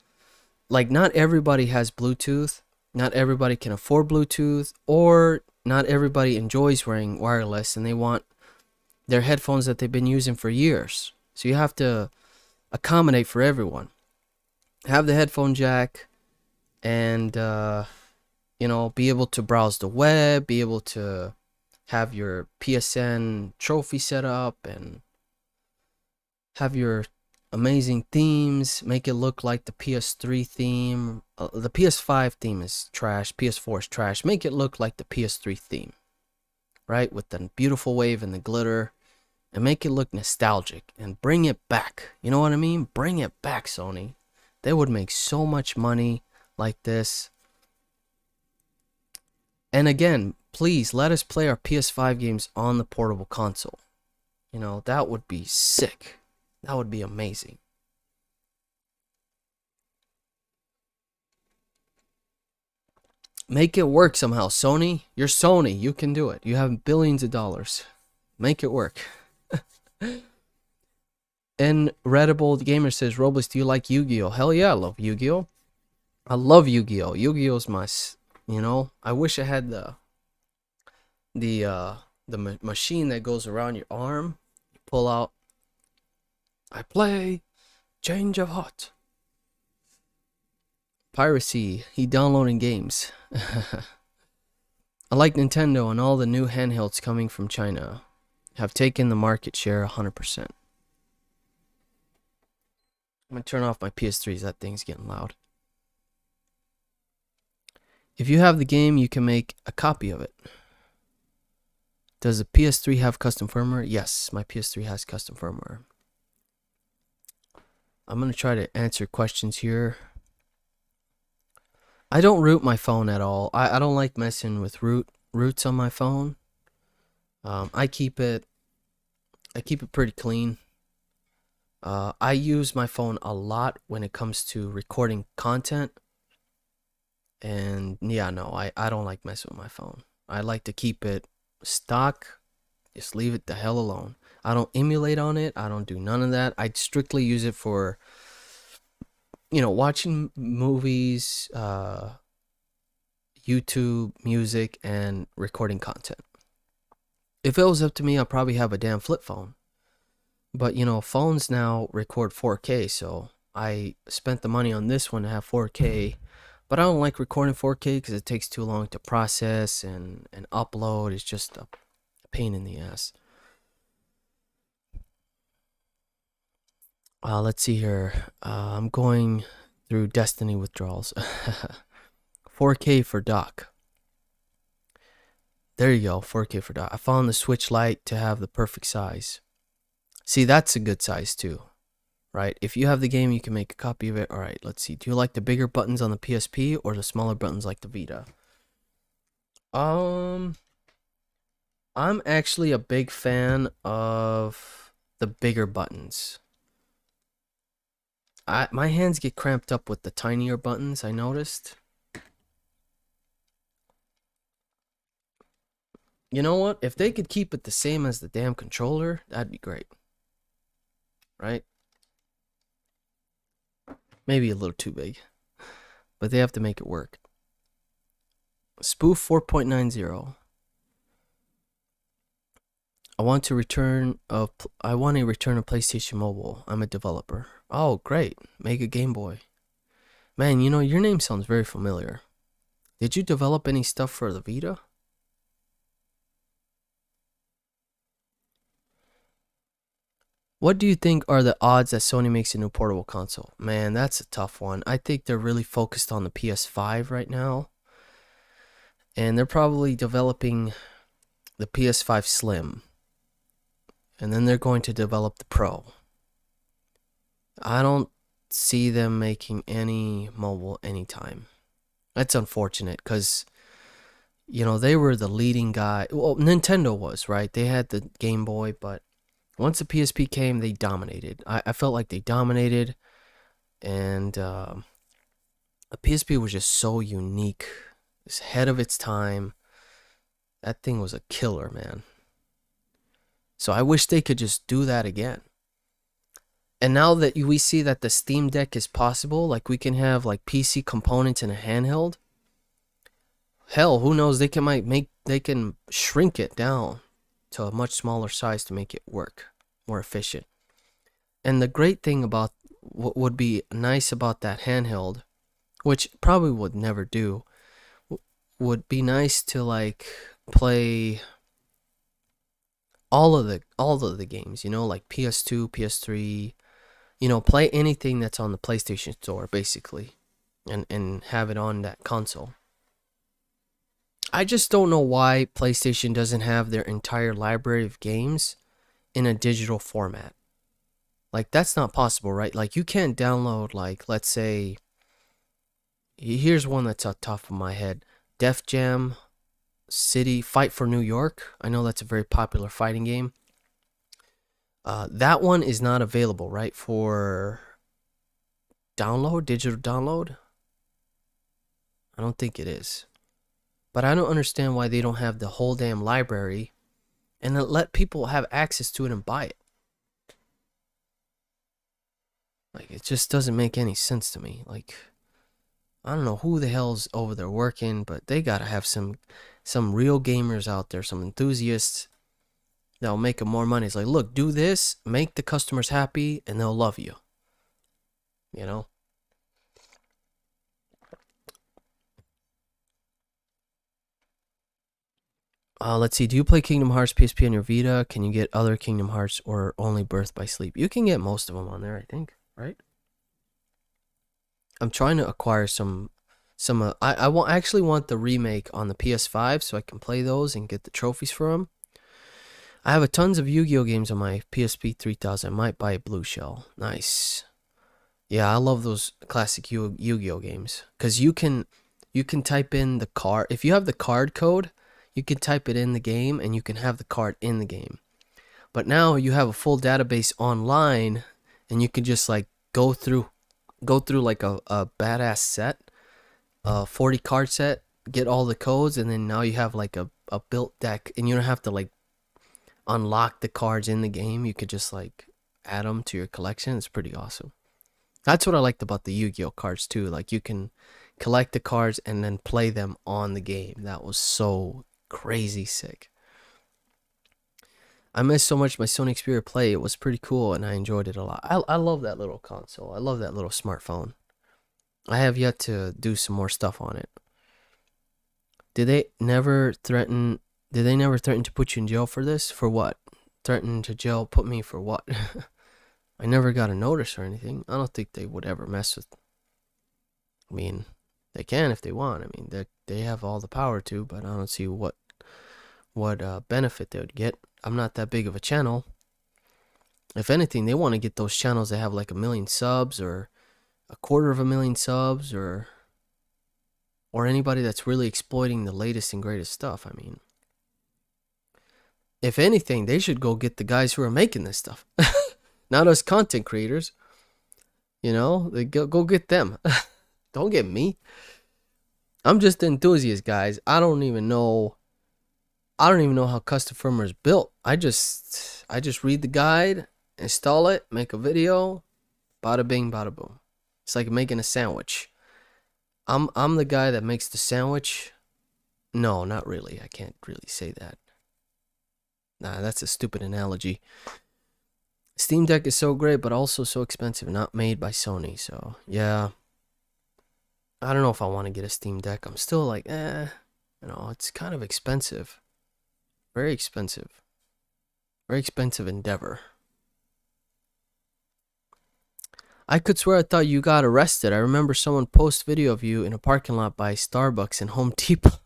like, not everybody has Bluetooth, not everybody can afford Bluetooth, or not everybody enjoys wearing wireless and they want their headphones that they've been using for years. So you have to accommodate for everyone. Have the headphone jack, and you know, be able to browse the web, be able to have your PSN trophy set up, and have your amazing themes. Make it look like the PS3 theme. The PS5 theme is trash. PS4 is trash. Make it look like the PS3 theme, right? With the beautiful wave and the glitter, and make it look nostalgic and bring it back. You know what I mean? Bring it back, Sony. They would make so much money like this. And again, please let us play our PS5 games on the portable console. You know, that would be sick. That would be amazing. Make it work somehow, Sony. You're Sony. You can do it. You have billions of dollars. Make it work. Incredible Gamer says, Robles, do you like Yu-Gi-Oh? Hell yeah, I love Yu-Gi-Oh. I love Yu-Gi-Oh. Yu-Gi-Oh's my, you know, I wish I had the machine that goes around your arm. You pull out. I play Change of Heart. Piracy. He downloading games. I like Nintendo, and all the new handhelds coming from China have taken the market share 100%. I'm gonna turn off my PS3s. That thing's getting loud. If you have the game, you can make a copy of it. Does the PS3 have custom firmware? Yes, my PS3 has custom firmware. I'm going to try to answer questions here. I don't root my phone at all. I don't like messing with roots on my phone. I keep it pretty clean. I use my phone a lot when it comes to recording content. And yeah, no, I don't like messing with my phone. I like to keep it stock. Just leave it the hell alone. I don't emulate on it. I don't do none of that. I strictly use it for, you know, watching movies, YouTube, music, and recording content. If it was up to me, I'd probably have a damn flip phone. But, you know, phones now record 4K, so I spent the money on this one to have 4K. But I don't like recording 4K because it takes too long to process and upload. It's just a pain in the ass. Let's see here. I'm going through Destiny withdrawals. 4K for dock. There you go, 4K for dock. I found the Switch Lite to have the perfect size. See, that's a good size too, right? If you have the game, you can make a copy of it. All right, let's see. Do you like the bigger buttons on the PSP or the smaller buttons like the Vita? I'm actually a big fan of the bigger buttons. My hands get cramped up with the tinier buttons, I noticed. You know what? If they could keep it the same as the damn controller, that'd be great. Right? Maybe a little too big. But they have to make it work. Spoof 4.90. I want to return a PlayStation Mobile. I'm a developer. Oh, great. Make a Game Boy. Man, you know, your name sounds very familiar. Did you develop any stuff for the Vita? What do you think are the odds that Sony makes a new portable console? Man, that's a tough one. I think they're really focused on the PS5 right now. And they're probably developing the PS5 Slim. And then they're going to develop the Pro. I don't see them making any mobile anytime. That's unfortunate because, you know, they were the leading guy. Well, Nintendo was, right? They had the Game Boy, but once the PSP came, they dominated. I felt like they dominated. And the PSP was just so unique. It's ahead of its time. That thing was a killer, man. So I wish they could just do that again. And now that we see that the Steam Deck is possible, like we can have like PC components in a handheld. Hell, who knows? They can shrink it down to a much smaller size to make it work more efficient. And the great thing about what would be nice about that handheld, which probably would never do, would be nice to like play all of the games, you know, like PS2, PS3, you know, play anything that's on the PlayStation Store basically, and have it on that console. I just don't know why PlayStation doesn't have their entire library of games in a digital format. Like, that's not possible, right? Like, you can't download, like, let's say, here's one that's on top of my head. Def Jam City Fight for New York. I know that's a very popular fighting game. That one is not available, right, for download, digital download? I don't think it is. But I don't understand why they don't have the whole damn library and then let people have access to it and buy it. Like, it just doesn't make any sense to me. Like, I don't know who the hell's over there working, but they gotta have some real gamers out there, some enthusiasts that'll make them more money. It's like, look, do this, make the customers happy, and they'll love you. You know? Let's see. Do you play Kingdom Hearts PSP on your Vita? Can you get other Kingdom Hearts or only Birth by Sleep? You can get most of them on there, I think. Right? I'm trying to acquire some. I actually want the remake on the PS5 so I can play those and get the trophies for them. I have a tons of Yu-Gi-Oh games on my PSP 3000. I might buy a blue shell. Nice. Yeah, I love those classic Yu-Gi-Oh games because you can type in the card. If you have the card code, you can type it in the game and you can have the card in the game. But now you have a full database online and you can just like go through like a badass set, a 40 card set, get all the codes, and then now you have like a built deck and you don't have to like unlock the cards in the game. You could just like add them to your collection. It's pretty awesome. That's what I liked about the Yu-Gi-Oh cards too. Like, you can collect the cards and then play them on the game. That was so crazy sick. I miss so much my Sony Xperia Play. It was pretty cool and I enjoyed it a lot. I love that little console. I love that little smartphone. I have yet to do some more stuff on it. Did they never threaten to put you in jail for this? For what? Threaten to jail put me for what? I never got a notice or anything. I don't think they would ever mess with. I mean, they can if they want. I mean, they have all the power to, but I don't see what benefit they would get. I'm not that big of a channel. If anything, they want to get those channels that have like 1 million subs or 250,000 subs, or anybody that's really exploiting the latest and greatest stuff. I mean, if anything, they should go get the guys who are making this stuff. Not us content creators. You know, they go get them. Don't get me. I'm just an enthusiast, guys. I don't even know how custom firmware is built. I just read the guide, install it, make a video, bada bing, bada boom. It's like making a sandwich. I'm the guy that makes the sandwich. No, not really. I can't really say that. Nah, that's a stupid analogy. Steam Deck is so great, but also so expensive. Not made by Sony, so yeah. I don't know if I want to get a Steam Deck. I'm still like, you know, it's kind of expensive. Very expensive. Very expensive endeavor. I could swear I thought you got arrested. I remember someone post video of you in a parking lot by Starbucks and Home Depot.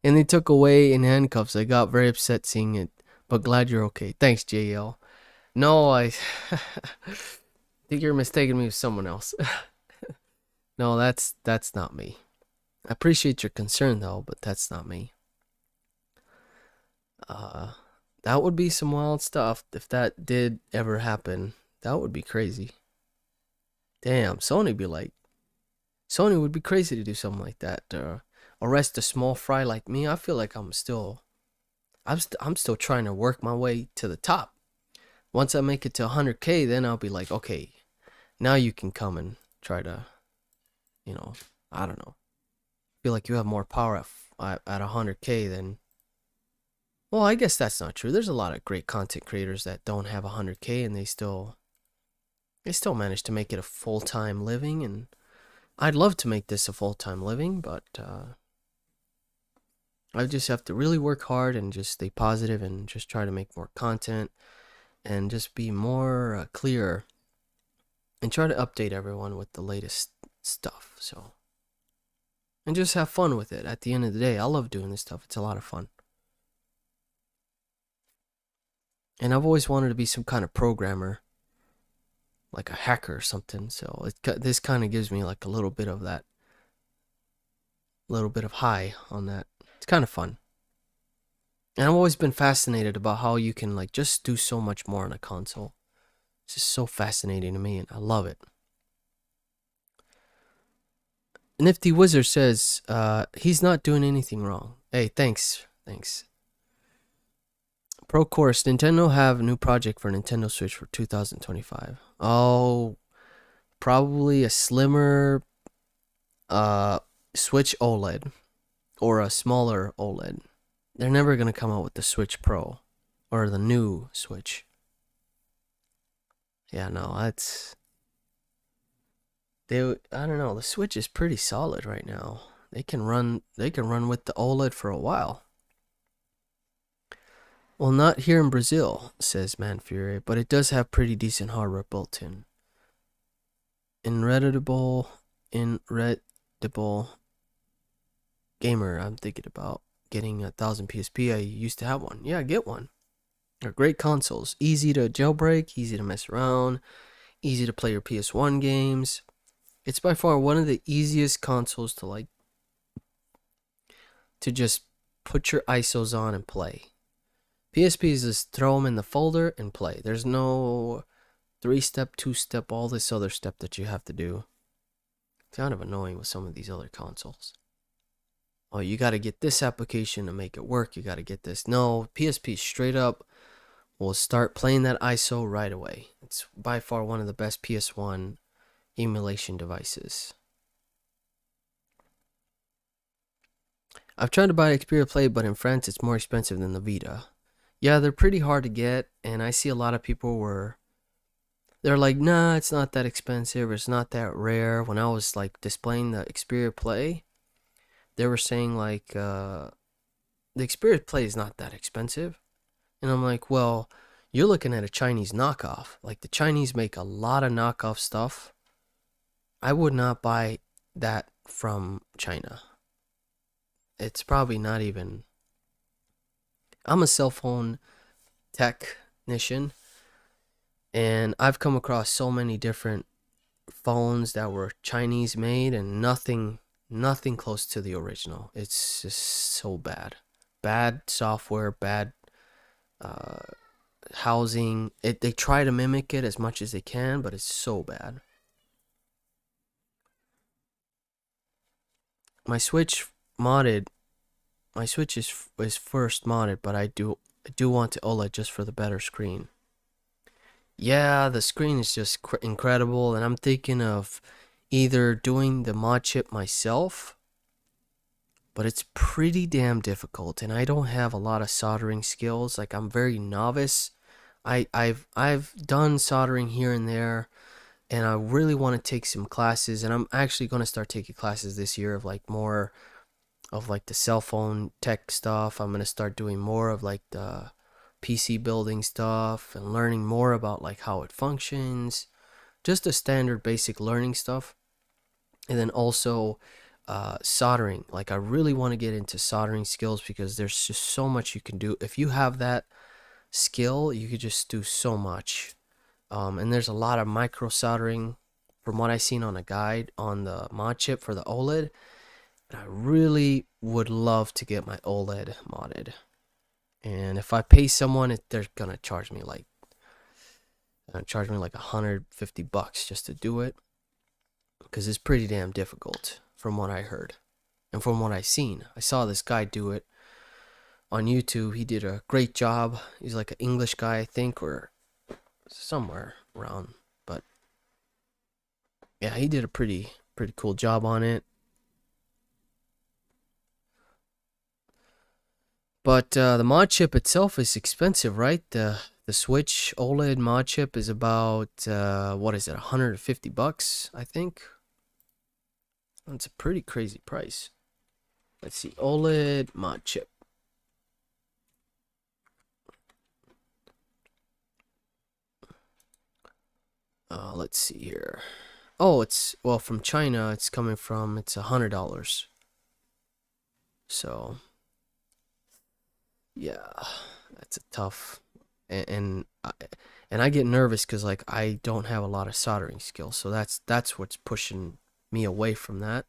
And they took away in handcuffs. I got very upset seeing it, but glad you're okay. Thanks, JL. No, I think you're mistaking me with someone else. No, that's not me. I appreciate your concern though, but that's not me. That would be some wild stuff if that did ever happen. That would be crazy. Damn, Sony would be crazy to do something like that. Arrest a small fry like me. I feel like I'm still trying to work my way to the top. Once I make it to 100K, then I'll be like, okay, now you can come and try to, you know, I don't know. I feel like you have more power at 100K than. Well, I guess that's not true. There's a lot of great content creators that don't have 100K and they still manage to make it a full-time living, and I'd love to make this a full-time living, but I just have to really work hard and just stay positive and just try to make more content and just be more clear and try to update everyone with the latest stuff. So, and just have fun with it. At the end of the day, I love doing this stuff. It's a lot of fun. And I've always wanted to be some kind of programmer, like a hacker or something. So this kind of gives me like a little bit of that, little bit of high on that. It's kind of fun. And I've always been fascinated about how you can like just do so much more on a console. It's just so fascinating to me, and I love it. Nifty Wizard says he's not doing anything wrong. Hey, thanks. Pro Course, Nintendo have a new project for Nintendo Switch for 2025. Oh, probably a slimmer Switch OLED or a smaller OLED. They're never going to come out with the Switch Pro or the new Switch. Yeah, no, I don't know, the Switch is pretty solid right now. They can run with the OLED for a while. Well, not here in Brazil, says Manfury, but it does have pretty decent hardware built in. Inreadable gamer. I'm thinking about getting 1000 PSP. I used to have one. Yeah, get one. They're great consoles. Easy to jailbreak, easy to mess around, easy to play your PS1 games. It's by far one of the easiest consoles to just put your ISOs on and play. PSP is just throw them in the folder and play. There's no 3-step, 2-step, all this other step that you have to do. It's kind of annoying with some of these other consoles. Oh, you got to get this application to make it work. You got to get this. No, PSP straight up will start playing that ISO right away. It's by far one of the best PS1 emulation devices. I've tried to buy Xperia Play, but in France it's more expensive than the Vita. Yeah, they're pretty hard to get, and I see a lot of people they're like, nah, it's not that expensive, it's not that rare. When I was like displaying the Xperia Play, they were saying like, the Xperia Play is not that expensive. And I'm like, well, you're looking at a Chinese knockoff. Like, the Chinese make a lot of knockoff stuff. I would not buy that from China. It's probably not even. I'm a cell phone technician, and I've come across so many different phones that were Chinese made, and nothing close to the original. It's just so bad. Bad software, bad uh, housing. They try to mimic it as much as they can, but it's so bad. My Switch modded. My Switch is first modded, but I do want to OLED just for the better screen. Yeah, the screen is just incredible, and I'm thinking of either doing the mod chip myself, but it's pretty damn difficult, and I don't have a lot of soldering skills. Like, I'm very novice. I've done soldering here and there, and I really want to take some classes, and I'm actually going to start taking classes this year of like more of like the cell phone tech stuff. I'm going to start doing more of like the PC building stuff and learning more about like how it functions, just the standard basic learning stuff. And then also soldering. Like, I really want to get into soldering skills because there's just so much you can do. If you have that skill, you could just do so much. And there's a lot of micro soldering from what I seen on a guide on the mod chip for the OLED. And I really would love to get my OLED modded. And if I pay someone, they're gonna charge me like $150 just to do it, because it's pretty damn difficult from what I heard and from what I seen. I saw this guy do it on YouTube. He did a great job. He's like an English guy, I think, or somewhere around. But yeah, he did a pretty cool job on it. But the mod chip itself is expensive, right? The Switch OLED mod chip is about what is it, $150, I think. That's a pretty crazy price. Let's see, OLED mod chip. Let's see here. Oh, it's, well, from China. It's $100. So yeah, that's a tough. And I get nervous because like I don't have a lot of soldering skills, so that's what's pushing me away from that.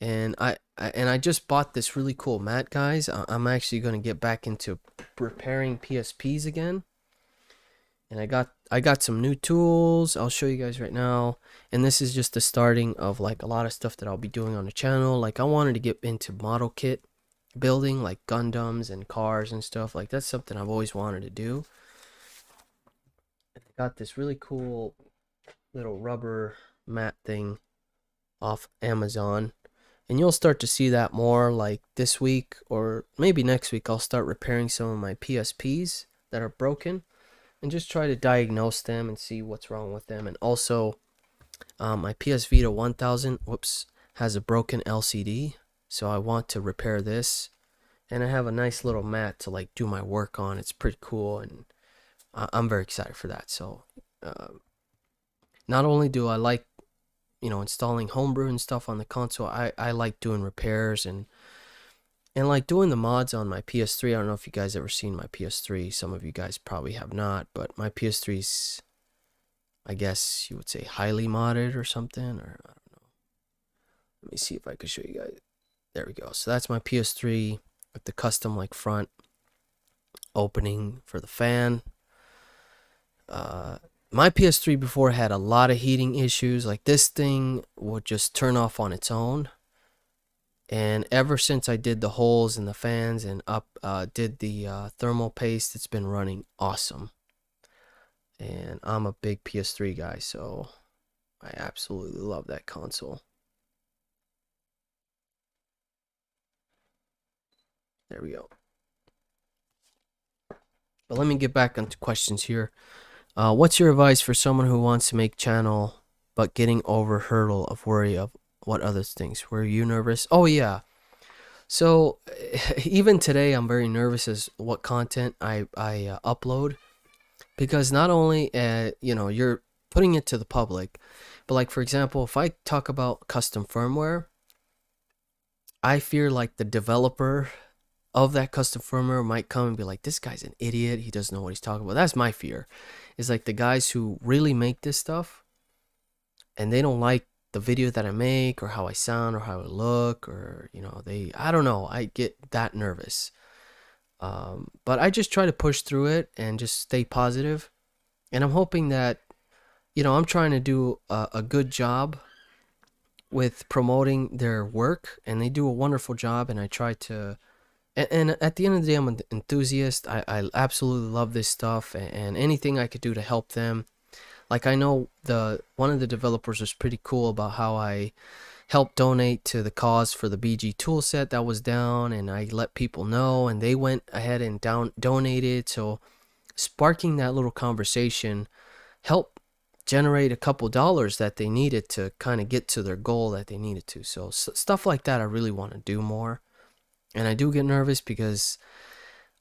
And I just bought this really cool mat, guys. I'm actually gonna get back into repairing PSPs again. And I got some new tools. I'll show you guys right now. And this is just the starting of like a lot of stuff that I'll be doing on the channel. Like, I wanted to get into model kit building, like Gundams and cars and stuff. Like, that's something I've always wanted to do. And I got this really cool little rubber mat thing off Amazon. And you'll start to see that more like this week or maybe next week. I'll start repairing some of my PSPs that are broken and just try to diagnose them and see what's wrong with them. And also, my PS Vita 1000, whoops, has a broken LCD, so I want to repair this. And I have a nice little mat to like do my work on. It's pretty cool, and I'm very excited for that. So, not only do I like, installing Homebrew and stuff on the console, I like doing repairs and like doing the mods on my PS3. I don't know if you guys ever seen my PS3. Some of you guys probably have not, but my PS3's, I guess you would say, highly modded or something, or I don't know. Let me see if I can show you guys. There we go. So that's my PS3 with the custom like front opening for the fan. My PS3 before had a lot of heating issues. Like, this thing would just turn off on its own. And ever since I did the holes in the fans and did the thermal paste, it's been running awesome. And I'm a big PS3 guy, so I absolutely love that console. There we go. But let me get back onto questions here. What's your advice for someone who wants to make channel but getting over hurdle of worry of what others thinks? Were you nervous? Oh yeah. So even today, I'm very nervous as what content I upload, because not only you're putting it to the public. But like, for example, if I talk about custom firmware, I fear like the developer of that custom firmware might come and be like, this guy's an idiot, he doesn't know what he's talking about. That's my fear, is like the guys who really make this stuff and they don't like the video that I make or how I sound or how I look, or I don't know, I get that nervous. But I just try to push through it and just stay positive, and I'm hoping that I'm trying to do a good job with promoting their work, and they do a wonderful job, and I try to, and at the end of the day, I'm an enthusiast. I absolutely love this stuff, and anything I could do to help them. Like, I know one of the developers was pretty cool about how I helped donate to the cause for the BG toolset that was down, and I let people know, and they went ahead and donated. So sparking that little conversation helped generate a couple dollars that they needed to kind of get to their goal that they needed to. So stuff like that I really want to do more. And I do get nervous because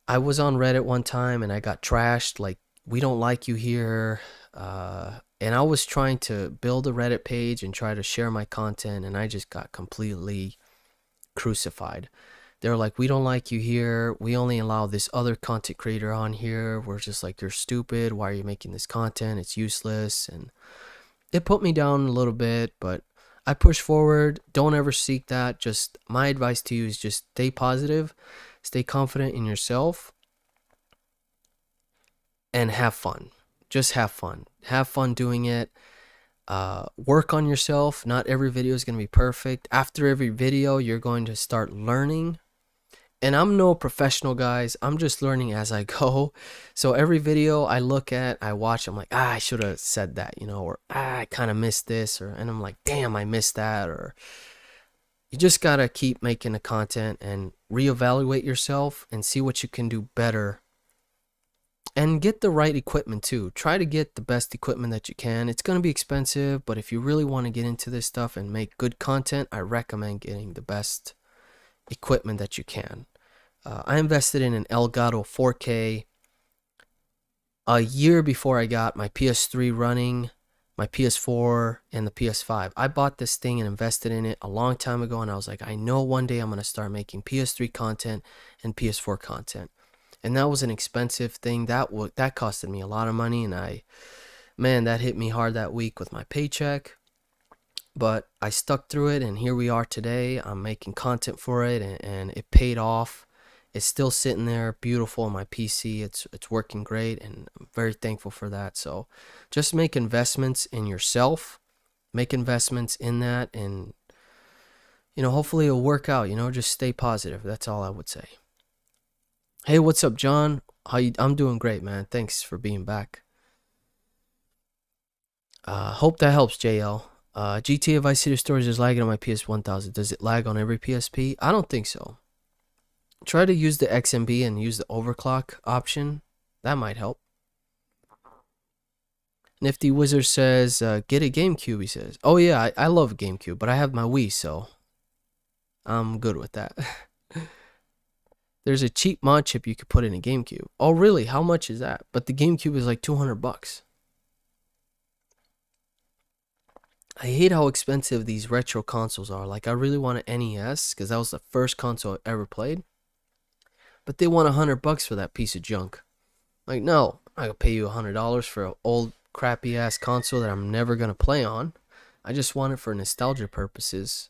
I was on Reddit one time and I got trashed, like, we don't like you here. And I was trying to build a Reddit page and try to share my content, and I just got completely crucified. They're like, we don't like you here. We only allow this other content creator on here. We're just like, you're stupid. Why are you making this content? It's useless. And it put me down a little bit, but I push forward. Don't ever seek that. Just my advice to you is just stay positive, stay confident in yourself, and have fun. Just have fun. Have fun doing it. Work on yourself. Not every video is going to be perfect. After every video, you're going to start learning. And I'm no professional, guys. I'm just learning as I go. So every video I look at, I watch, I'm like, I should have said that, or I kind of missed this, and I'm like, damn, I missed that. Or you just got to keep making the content and reevaluate yourself and see what you can do better. And get the right equipment too. Try to get the best equipment that you can. It's going to be expensive, but if you really want to get into this stuff and make good content, I recommend getting the best equipment that you can. I invested in an Elgato 4K a year before I got my PS3 running, my PS4, and the PS5. I bought this thing and invested in it a long time ago, and I was like, I know one day I'm going to start making PS3 content and PS4 content. And that was an expensive thing. That costed me a lot of money, and that hit me hard that week with my paycheck. But I stuck through it, and here we are today. I'm making content for it, and it paid off. It's still sitting there beautiful on my PC. It's working great, and I'm very thankful for that. So just make investments in yourself. Make investments in that, and hopefully it'll work out. Just stay positive. That's all I would say. Hey, what's up, John? I'm doing great, man. Thanks for being back. Hope that helps, JL. GTA Vice City Stories is lagging on my PS1000. Does it lag on every PSP? I don't think so. Try to use the XMB and use the overclock option. That might help. Nifty Wizard says, get a GameCube, he says. Oh yeah, I love GameCube, but I have my Wii, so I'm good with that. There's a cheap mod chip you could put in a GameCube. Oh really? How much is that? But the GameCube is like $200. I hate how expensive these retro consoles are. Like, I really want an NES because that was the first console I ever played. But they want $100 for that piece of junk. Like, no, I could pay you $100 for an old crappy ass console that I'm never gonna play on. I just want it for nostalgia purposes.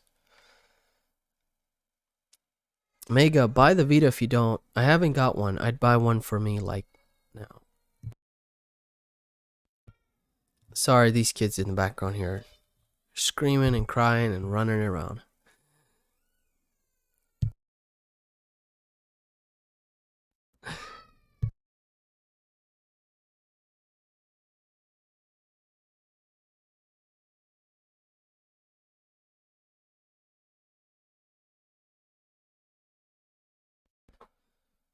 Mega, buy the Vita if you don't. I haven't got one. I'd buy one for me like now. Sorry, these kids in the background here screaming and crying and running around.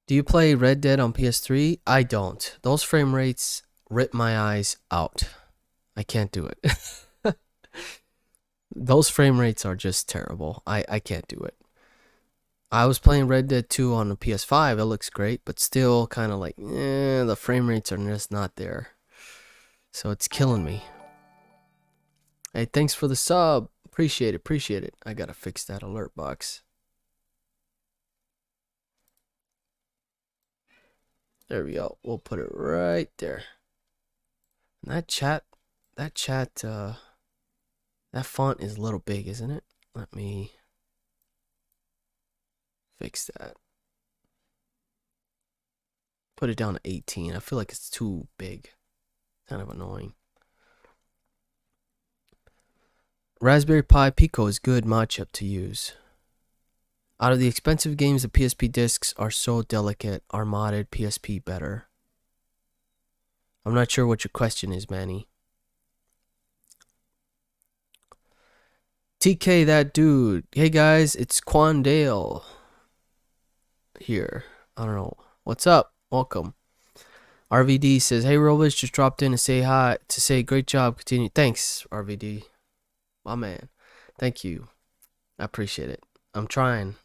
Do you play Red Dead on PS3? I don't. Those frame rates rip my eyes out. I can't do it. Those frame rates are just terrible. I can't do it. I was playing Red Dead 2 on the PS5. It looks great, but still kind of like, the frame rates are just not there. So it's killing me. Hey, thanks for the sub. Appreciate it, appreciate it. I gotta fix that alert box. There we go. We'll put it right there. And that font is a little big, isn't it? Let me fix that. Put it down to 18. I feel like it's too big. Kind of annoying. Raspberry Pi Pico is good matchup to use. Out of the expensive games, the PSP discs are so delicate. Are modded PSP better? I'm not sure what your question is, Manny. TK, that dude. Hey guys, it's Quandale here. I don't know. What's up? Welcome. RVD says, hey Robus, just dropped in to say hi, to say great job, continue. Thanks, RVD. My man. Thank you. I appreciate it. I'm trying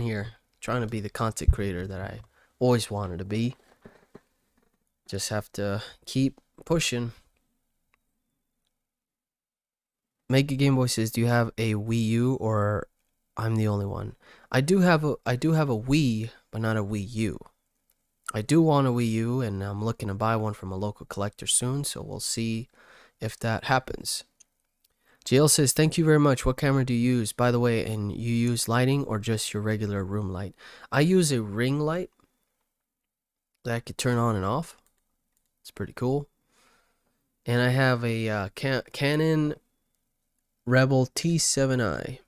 here. Trying to be the content creator that I always wanted to be. Just have to keep pushing. Make a Game Boy says, do you have a Wii U or I'm the only one? I do have a Wii, but not a Wii U. I do want a Wii U and I'm looking to buy one from a local collector soon, so we'll see if that happens. JL says, thank you very much. What camera do you use? By the way, and you use lighting or just your regular room light? I use a ring light that I could turn on and off. It's pretty cool. And I have a Canon Rebel T7i.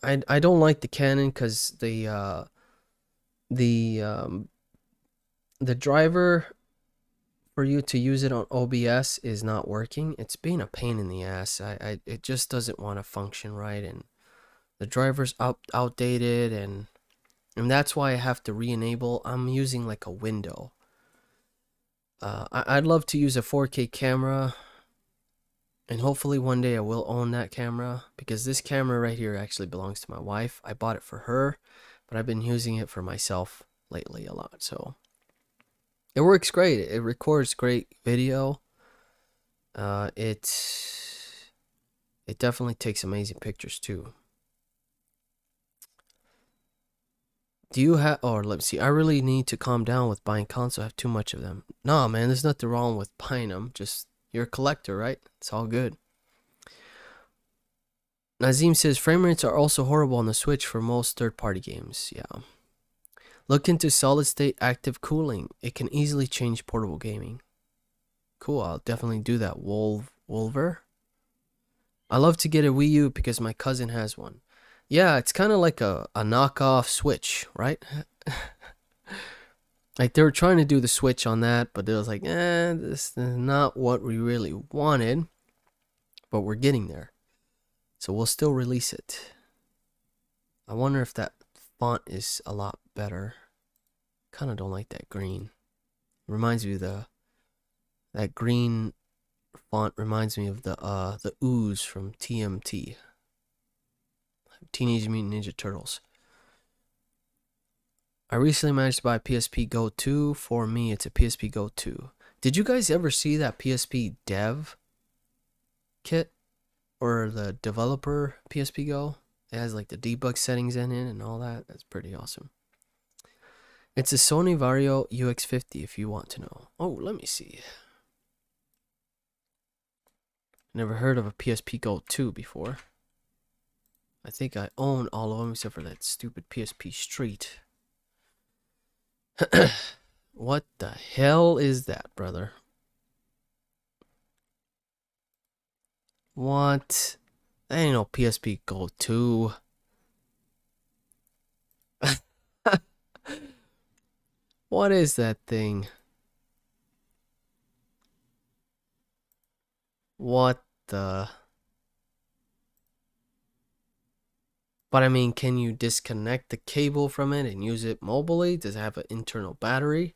I don't like the Canon because the driver for you to use it on OBS is not working. It's being a pain in the ass. It just doesn't want to function right, and the driver's outdated, and that's why I have to re-enable. I'm using like a window. I'd love to use a 4K camera, and hopefully one day I will own that camera, because this camera right here actually belongs to my wife. I bought it for her, but I've been using it for myself lately a lot, so it works great. It records great video. It definitely takes amazing pictures too. Do you have, or let me see, I really need to calm down with buying consoles. I have too much of them. No, man, there's nothing wrong with buying them. Just, you're a collector, right? It's all good. Nazim says, frame rates are also horrible on the Switch for most third-party games. Yeah. Look into solid-state active cooling. It can easily change portable gaming. Cool, I'll definitely do that. Wolver? I love to get a Wii U because my cousin has one. Yeah, it's kind of like a knockoff Switch, right? Like, they were trying to do the Switch on that, but it was like, this is not what we really wanted. But we're getting there. So we'll still release it. I wonder if that font is a lot better. Kind of don't like that green. Reminds me of that green font reminds me of the ooze from TMT. Teenage Mutant Ninja Turtles. I recently managed to buy a PSP Go 2. For me, it's a PSP Go 2. Did you guys ever see that PSP dev kit? Or the developer PSP Go? It has like the debug settings in it and all that. That's pretty awesome. It's a Sony Vario UX50 if you want to know. Oh, let me see. Never heard of a PSP Go 2 before. I think I own all of them except for that stupid PSP Street. What the hell is that, brother? What? That ain't no PSP Go 2. What is that thing? What the... But I mean, can you disconnect the cable from it and use it mobilely? Does it have an internal battery?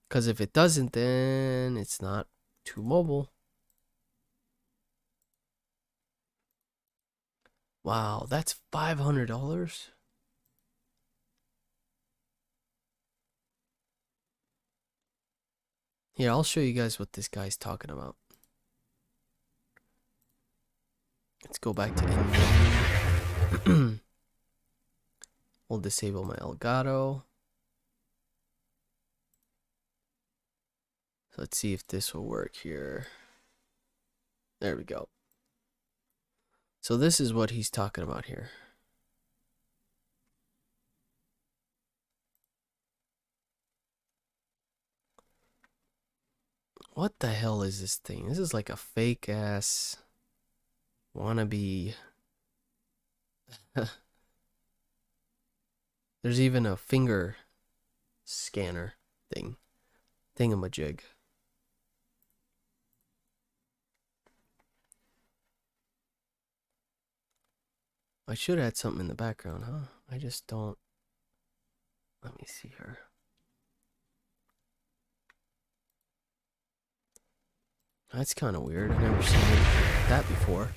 Because if it doesn't, then it's not too mobile. Wow, that's $500? Here, I'll show you guys what this guy's talking about. Let's go back to in-game. We'll disable my Elgato. So let's see if this will work here. There we go. So this is what he's talking about here. What the hell is this thing? This is like a fake ass wannabe. There's even a finger scanner thingamajig. I should add something in the background, huh? I just don't. Let me see here. That's kind of weird. I've never seen that before.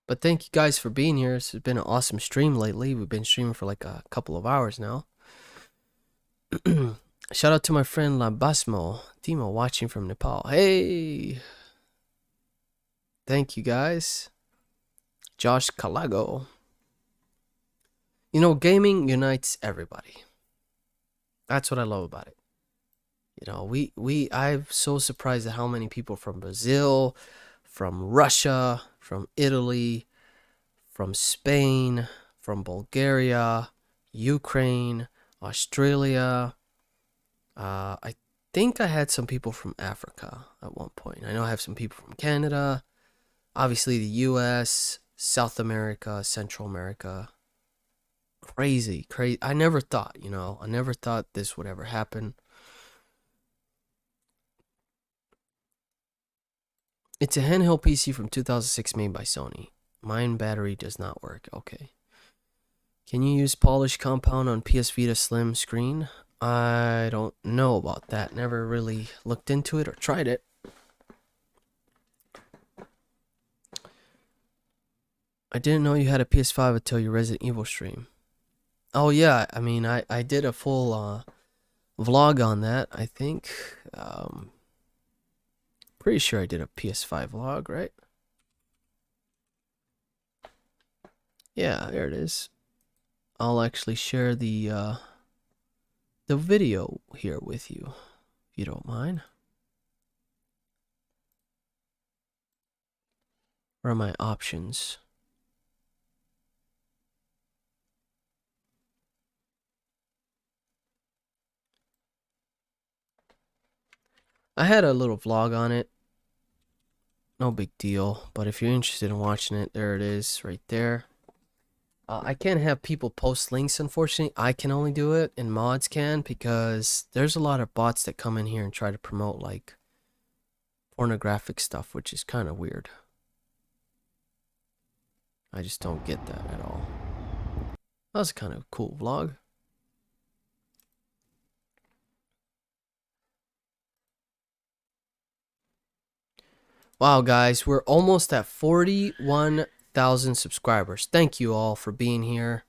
But thank you guys for being here. This has been an awesome stream lately. We've been streaming for like a couple of hours now. Shout out to my friend Labasmo Timo watching from Nepal. Hey! Thank you guys. Josh Calago. You know, gaming unites everybody. That's what I love about it. You know, I'm so surprised at how many people from Brazil, from Russia, from Italy, from Spain, from Bulgaria, Ukraine, Australia. I think I had some people from Africa at one point. I know I have some people from Canada, obviously the US, South America, Central America. Crazy. I never thought, you know, I never thought this would ever happen. It's a handheld PC from 2006 made by Sony. Mine battery does not work. Okay. Can you use polished compound on PS Vita Slim screen? I don't know about that. Never really looked into it or tried it. I didn't know you had a PS5 until your Resident Evil stream. Oh yeah, I mean, I did a full vlog on that, I think. Pretty sure I did a PS5 vlog, right? Yeah, there it is. I'll actually share the video here with you, if you don't mind. Where are my options? I had a little vlog on it. No big deal, but if you're interested in watching it, there it is, right there. I can't have people post links, unfortunately. I can only do it, and mods can, because there's a lot of bots that come in here and try to promote, like, pornographic stuff, which is kind of weird. I just don't get that at all. That was kind of a cool vlog. Wow, guys, we're almost at 41,000 subscribers. Thank you all for being here.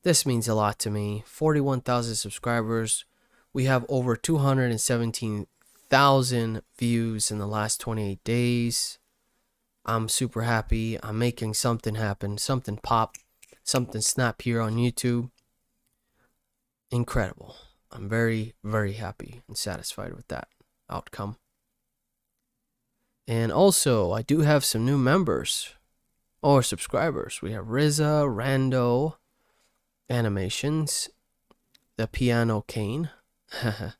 This means a lot to me. 41,000 subscribers. We have over 217,000 views in the last 28 days. I'm super happy. I'm making something happen, something pop, something snap here on YouTube. Incredible. I'm very, very happy and satisfied with that outcome. And also, I do have some new members or subscribers. We have Riza, Rando, Animations, the Piano Cane. And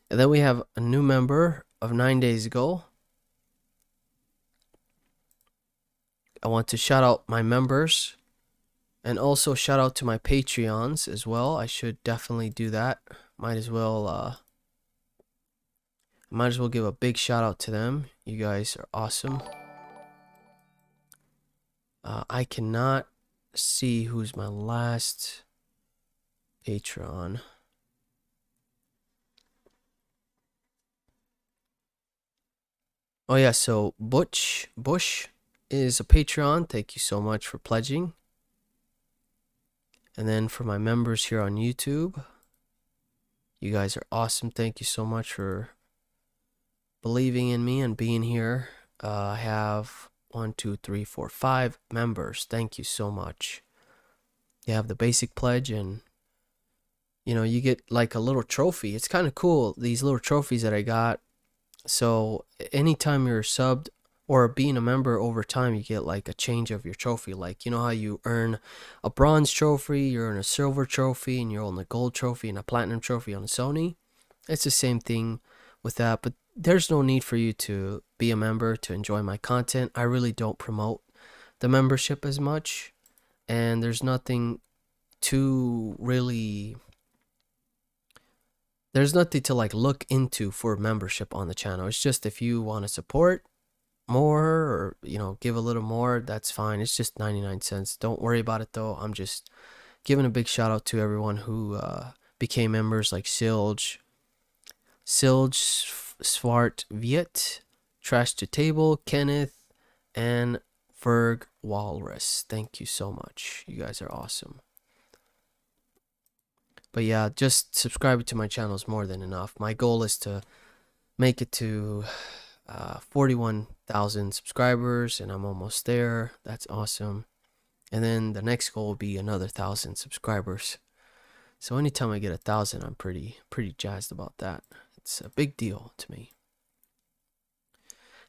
then we have a new member of 9 days ago. I want to shout out my members and also shout out to my Patreons as well. I should definitely do that. Might as well give a big shout out to them. You guys are awesome. I cannot see who's my last Patreon. Oh yeah, so Bush is a Patreon. Thank you so much for pledging. And then for my members here on YouTube, you guys are awesome. Thank you so much for believing in me and being here. I have 1, 2, 3, 4, 5 members. Thank you so much. You have the basic pledge, and you get like a little trophy. It's kind of cool, these little trophies that I got. So anytime you're subbed or being a member over time, you get like a change of your trophy. Like, you know how you earn a bronze trophy, you earn a silver trophy, and you earn a gold trophy and a platinum trophy on a Sony. It's the same thing with that, but there's no need for you to be a member to enjoy my content. I really don't promote the membership as much, and there's nothing to really like look into for membership on the channel. It's just if you want to support more, or give a little more, that's fine. It's just 99 cents. Don't worry about it though. I'm just giving a big shout out to everyone who became members, like Silge Svart Viet, Trash to Table, Kenneth, and Ferg Walrus. Thank you so much. You guys are awesome. But yeah, just subscribing to my channel is more than enough. My goal is to make it to 41,000 subscribers, and I'm almost there. That's awesome. And then the next goal will be another 1,000 subscribers. So anytime I get 1,000, I'm pretty jazzed about that. It's a big deal to me.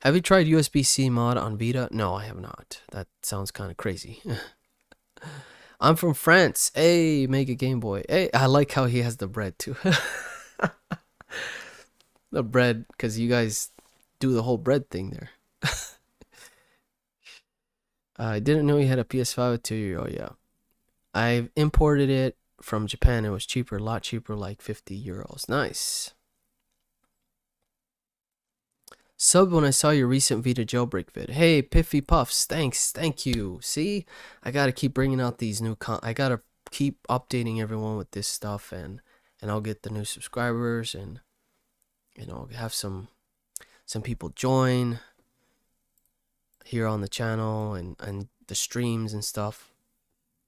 Have you tried USB-C mod on Vita? No, I have not. That sounds kind of crazy. I'm from France. Hey, Mega Game Boy. Hey, I like how he has the bread too. The bread, because you guys do the whole bread thing there. I didn't know he had a PS5 with 2 year. Oh yeah, I imported it from Japan. It was cheaper, a lot cheaper, like 50 euros. Nice. Sub when I saw your recent Vita jailbreak vid. Hey, Piffy Puffs, thanks, thank you. See, I gotta keep bringing out these new I gotta keep updating everyone with this stuff, and I'll get the new subscribers, and have some people join here on the channel, and the streams and stuff.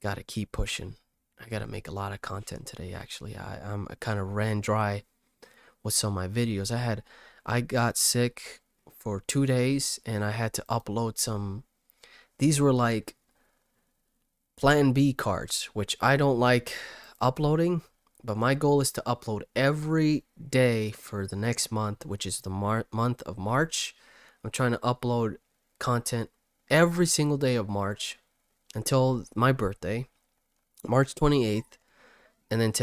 Gotta keep pushing. I gotta make a lot of content today. Actually, I kind of ran dry with some of my videos. I got sick for 2 days, and I had to upload some. These were like Plan B cards, which I don't like uploading, but my goal is to upload every day for the next month, which is the month of March. I'm trying to upload content every single day of March until my birthday, March 28th, and then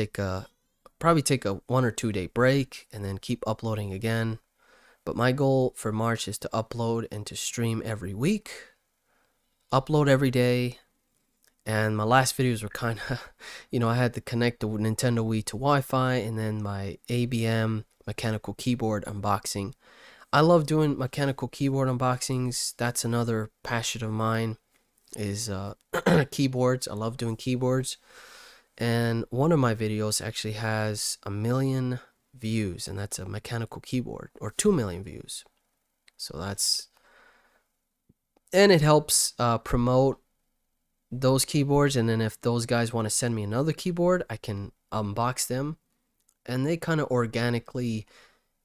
probably take a 1 or 2 day break, and then keep uploading again. But my goal for March is to upload and to stream every week, upload every day. And my last videos were kind of, I had to connect the Nintendo Wii to Wi-Fi, and then my ABM mechanical keyboard unboxing. I love doing mechanical keyboard unboxings. That's another passion of mine, is keyboards. I love doing keyboards. And one of my videos actually has 1 million views, and that's a mechanical keyboard, or 2 million views. So and it helps promote those keyboards. And then if those guys want to send me another keyboard, I can unbox them, and they kind of organically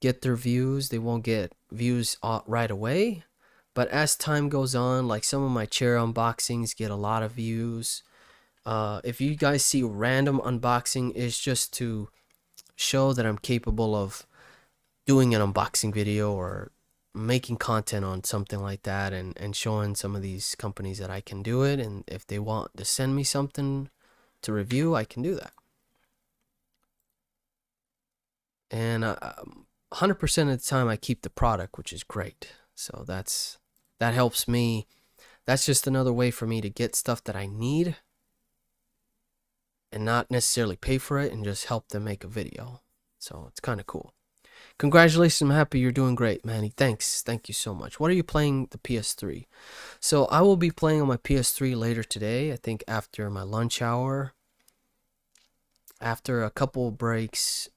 get their views. They won't get views right away, but as time goes on, like some of my chair unboxings get a lot of views. If you guys see random unboxing, it's just to show that I'm capable of doing an unboxing video or making content on something like that, and showing some of these companies that I can do it, and if they want to send me something to review, I can do that. And 100% of the time I keep the product, which is great. So that helps me. That's just another way for me to get stuff that I need and not necessarily pay for it, and just help them make a video. So it's kind of cool. Congratulations, I'm happy you're doing great, Manny. Thanks. Thank you so much. What are you playing? The PS3. So I will be playing on my PS3 later today. I think after my lunch hour. After a couple breaks.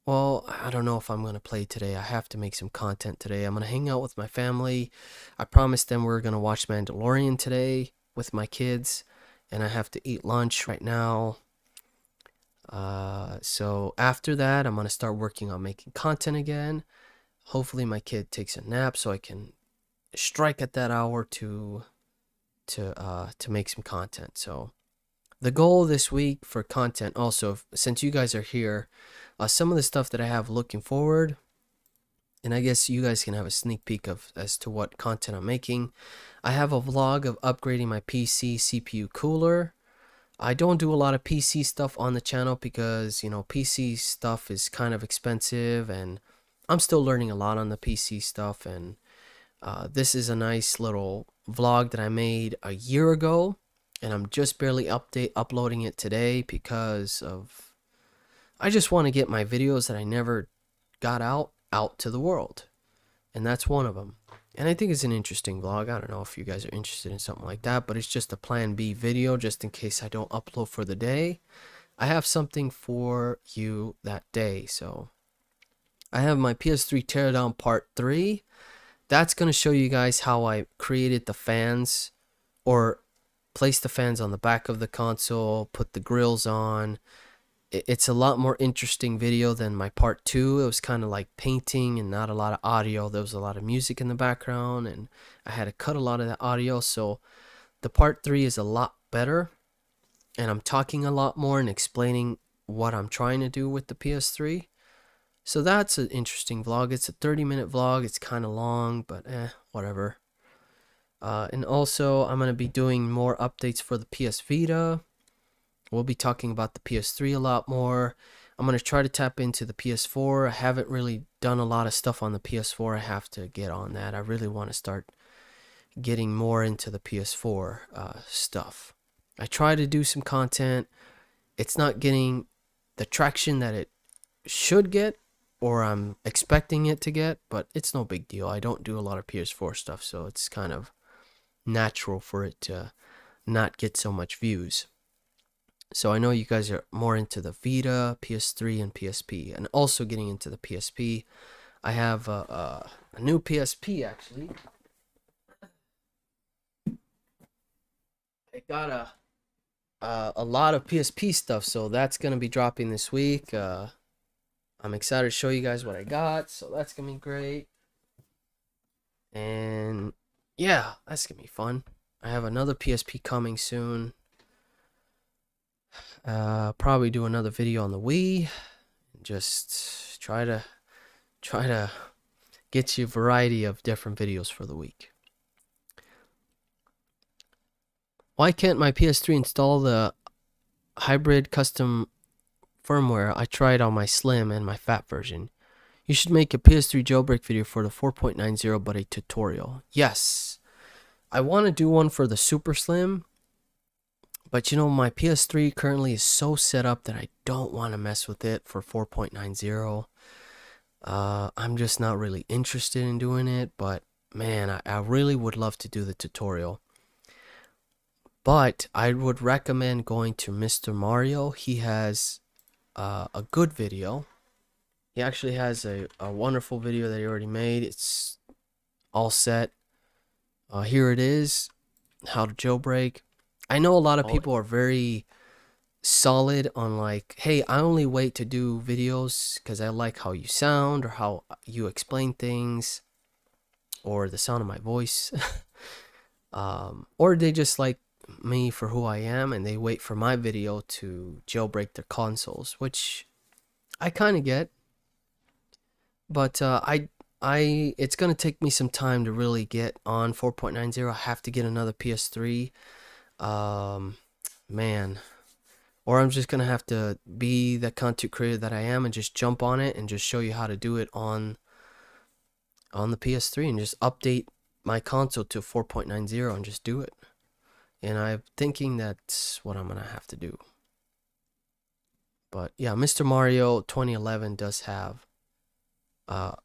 Well, I don't know if I'm going to play today. I have to make some content today. I'm going to hang out with my family. I promised them we're going to watch Mandalorian today with my kids. And I have to eat lunch right now. So after that, I'm gonna start working on making content again. Hopefully my kid takes a nap so I can strike at that hour to make some content. So the goal this week for content also, since you guys are here, some of the stuff that I have looking forward, and I guess you guys can have a sneak peek of as to what content I'm making. I have a vlog of upgrading my PC CPU cooler. I don't do a lot of PC stuff on the channel because, you know, PC stuff is kind of expensive, and I'm still learning a lot on the PC stuff. And this is a nice little vlog that I made a year ago, and I'm just barely uploading it today because of I just want to get my videos that I never got out to the world, and that's one of them. And I think it's an interesting vlog. I don't know if you guys are interested in something like that, but it's just a plan B video just in case I don't upload for the day. I have something for you that day. So I have my PS3 teardown part 3. That's going to show you guys how I created the fans, or placed the fans on the back of the console, put the grills on. It's a lot more interesting video than my part 2. It was kind of like painting and not a lot of audio. There was a lot of music in the background, and I had to cut a lot of that audio. So the part 3 is a lot better, and I'm talking a lot more and explaining what I'm trying to do with the PS3. So that's an interesting vlog. It's a 30-minute vlog. It's kind of long, but whatever. And also, I'm going to be doing more updates for the PS Vita. We'll be talking about the PS3 a lot more. I'm going to try to tap into the PS4. I haven't really done a lot of stuff on the PS4. I have to get on that. I really want to start getting more into the PS4 stuff. I try to do some content. It's not getting the traction that it should get, or I'm expecting it to get, but it's no big deal. I don't do a lot of PS4 stuff, so it's kind of natural for it to not get so much views. So I know you guys are more into the Vita, PS3, and PSP, and also getting into the PSP. I have a new PSP actually. I got a lot of PSP stuff, so that's gonna be dropping this week. I'm excited to show you guys what I got, so that's gonna be great. And yeah, that's gonna be fun. I have another PSP coming soon. Probably do another video on the Wii. Just try to get you a variety of different videos for the week. Why can't my PS3 install the hybrid custom firmware? I tried on my slim and my fat version. You should make a PS3 jailbreak video for the 4.90, but a tutorial. Yes, I want to do one for the super slim. But you know, my PS3 currently is so set up that I don't want to mess with it for 4.90. I'm just not really interested in doing it, but man, I really would love to do the tutorial. But I would recommend going to Mr. Mario. He has a good video. He actually has a wonderful video that he already made. It's all set. Here it is, how to jailbreak. I know a lot of people are very solid on like, hey, I only wait to do videos because I like how you sound or how you explain things or the sound of my voice. Or they just like me for who I am and they wait for my video to jailbreak their consoles, which I kind of get. But it's going to take me some time to really get on 4.90. I have to get another PS3. Man, or I'm just gonna have to be the content creator that I am and just jump on it and just show you how to do it on the PS3 and just update my console to 4.90 and just do it. And I'm thinking that's what I'm gonna have to do. But yeah, Mr. Mario 2011 does have a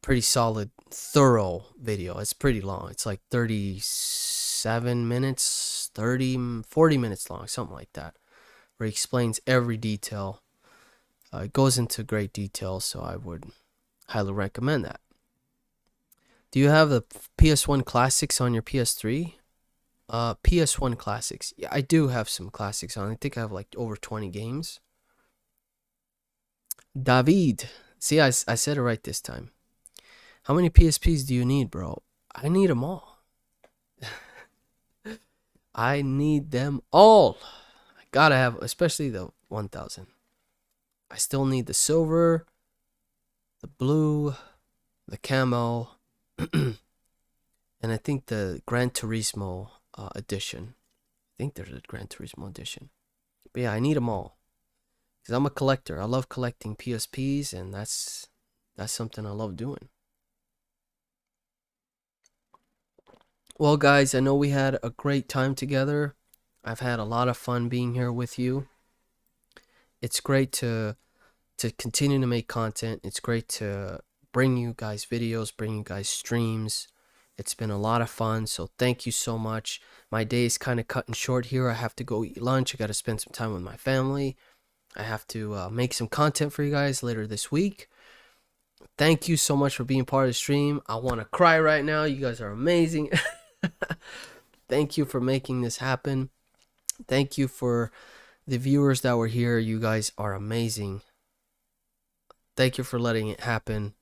pretty solid, thorough video. It's pretty long. It's like 37 minutes, 40 minutes long, something like that, where he explains every detail. It goes into great detail, so I would highly recommend that. Do you have the PS1 classics on your PS3? PS1 classics. Yeah, I do have some classics on. I think I have like over 20 games. David. See, I said it right this time. How many PSPs do you need, bro? I need them all. I need them all. I gotta have, especially the 1000. I still need the silver, the blue, the camo, and I think the Gran Turismo edition. I think there's a Gran Turismo edition. But yeah, I need them all. Because I'm a collector. I love collecting PSPs, and that's something I love doing. Well, guys, I know we had a great time together. I've had a lot of fun being here with you. It's great to continue to make content. It's great to bring you guys videos, bring you guys streams. It's been a lot of fun, so thank you so much. My day is kind of cutting short here. I have to go eat lunch. I got to spend some time with my family. I have to make some content for you guys later this week. Thank you so much for being part of the stream. I want to cry right now. You guys are amazing. Thank you for making this happen. Thank you for the viewers that were here. You guys are amazing. Thank you for letting it happen.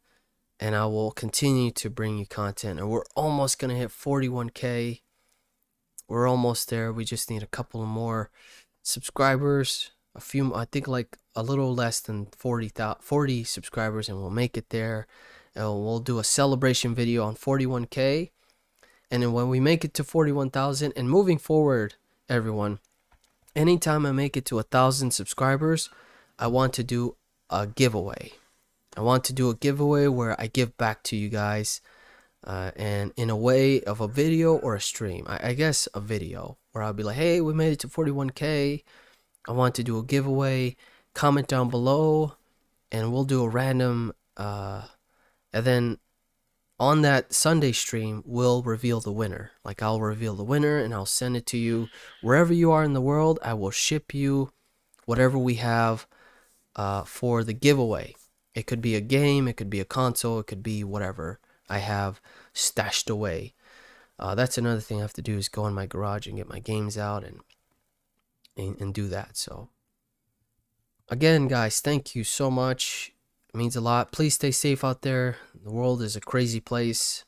And I will continue to bring you content. And we're almost going to hit 41K. We're almost there. We just need a couple more subscribers. A few, I think like a little less than 40 subscribers, and we'll make it there. And we'll do a celebration video on 41K. And then when we make it to 41,000 and moving forward, everyone, anytime I make it to 1,000 subscribers, I want to do a giveaway. I want to do a giveaway where I give back to you guys, and in a way of a video or a stream. I guess a video where I'll be like, hey, we made it to 41K. I want to do a giveaway. Comment down below, and we'll do a random, and then on that Sunday stream, we'll reveal the winner. Like, I'll reveal the winner, and I'll send it to you. Wherever you are in the world, I will ship you whatever we have for the giveaway. It could be a game, it could be a console, it could be whatever I have stashed away. That's another thing I have to do, is go in my garage and get my games out and do that. So again, guys, thank you so much. It means a lot. Please stay safe out there. The world is a crazy place,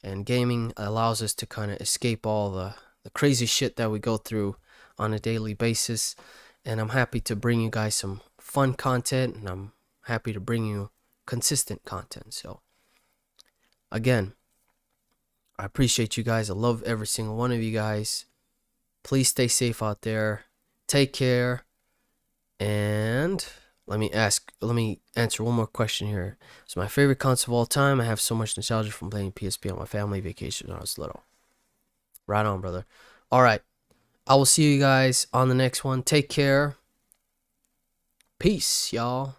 and gaming allows us to kind of escape all the crazy shit that we go through on a daily basis. And I'm happy to bring you guys some fun content, and I'm happy to bring you consistent content. So again, I appreciate you guys. I love every single one of you guys. Please stay safe out there. Take care. And let me answer one more question here. It's my favorite console of all time. I have so much nostalgia from playing PSP on my family vacation when I was little. Right on, brother. All right. I will see you guys on the next one. Take care. Peace, y'all.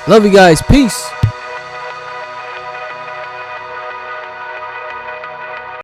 Love you guys. Peace.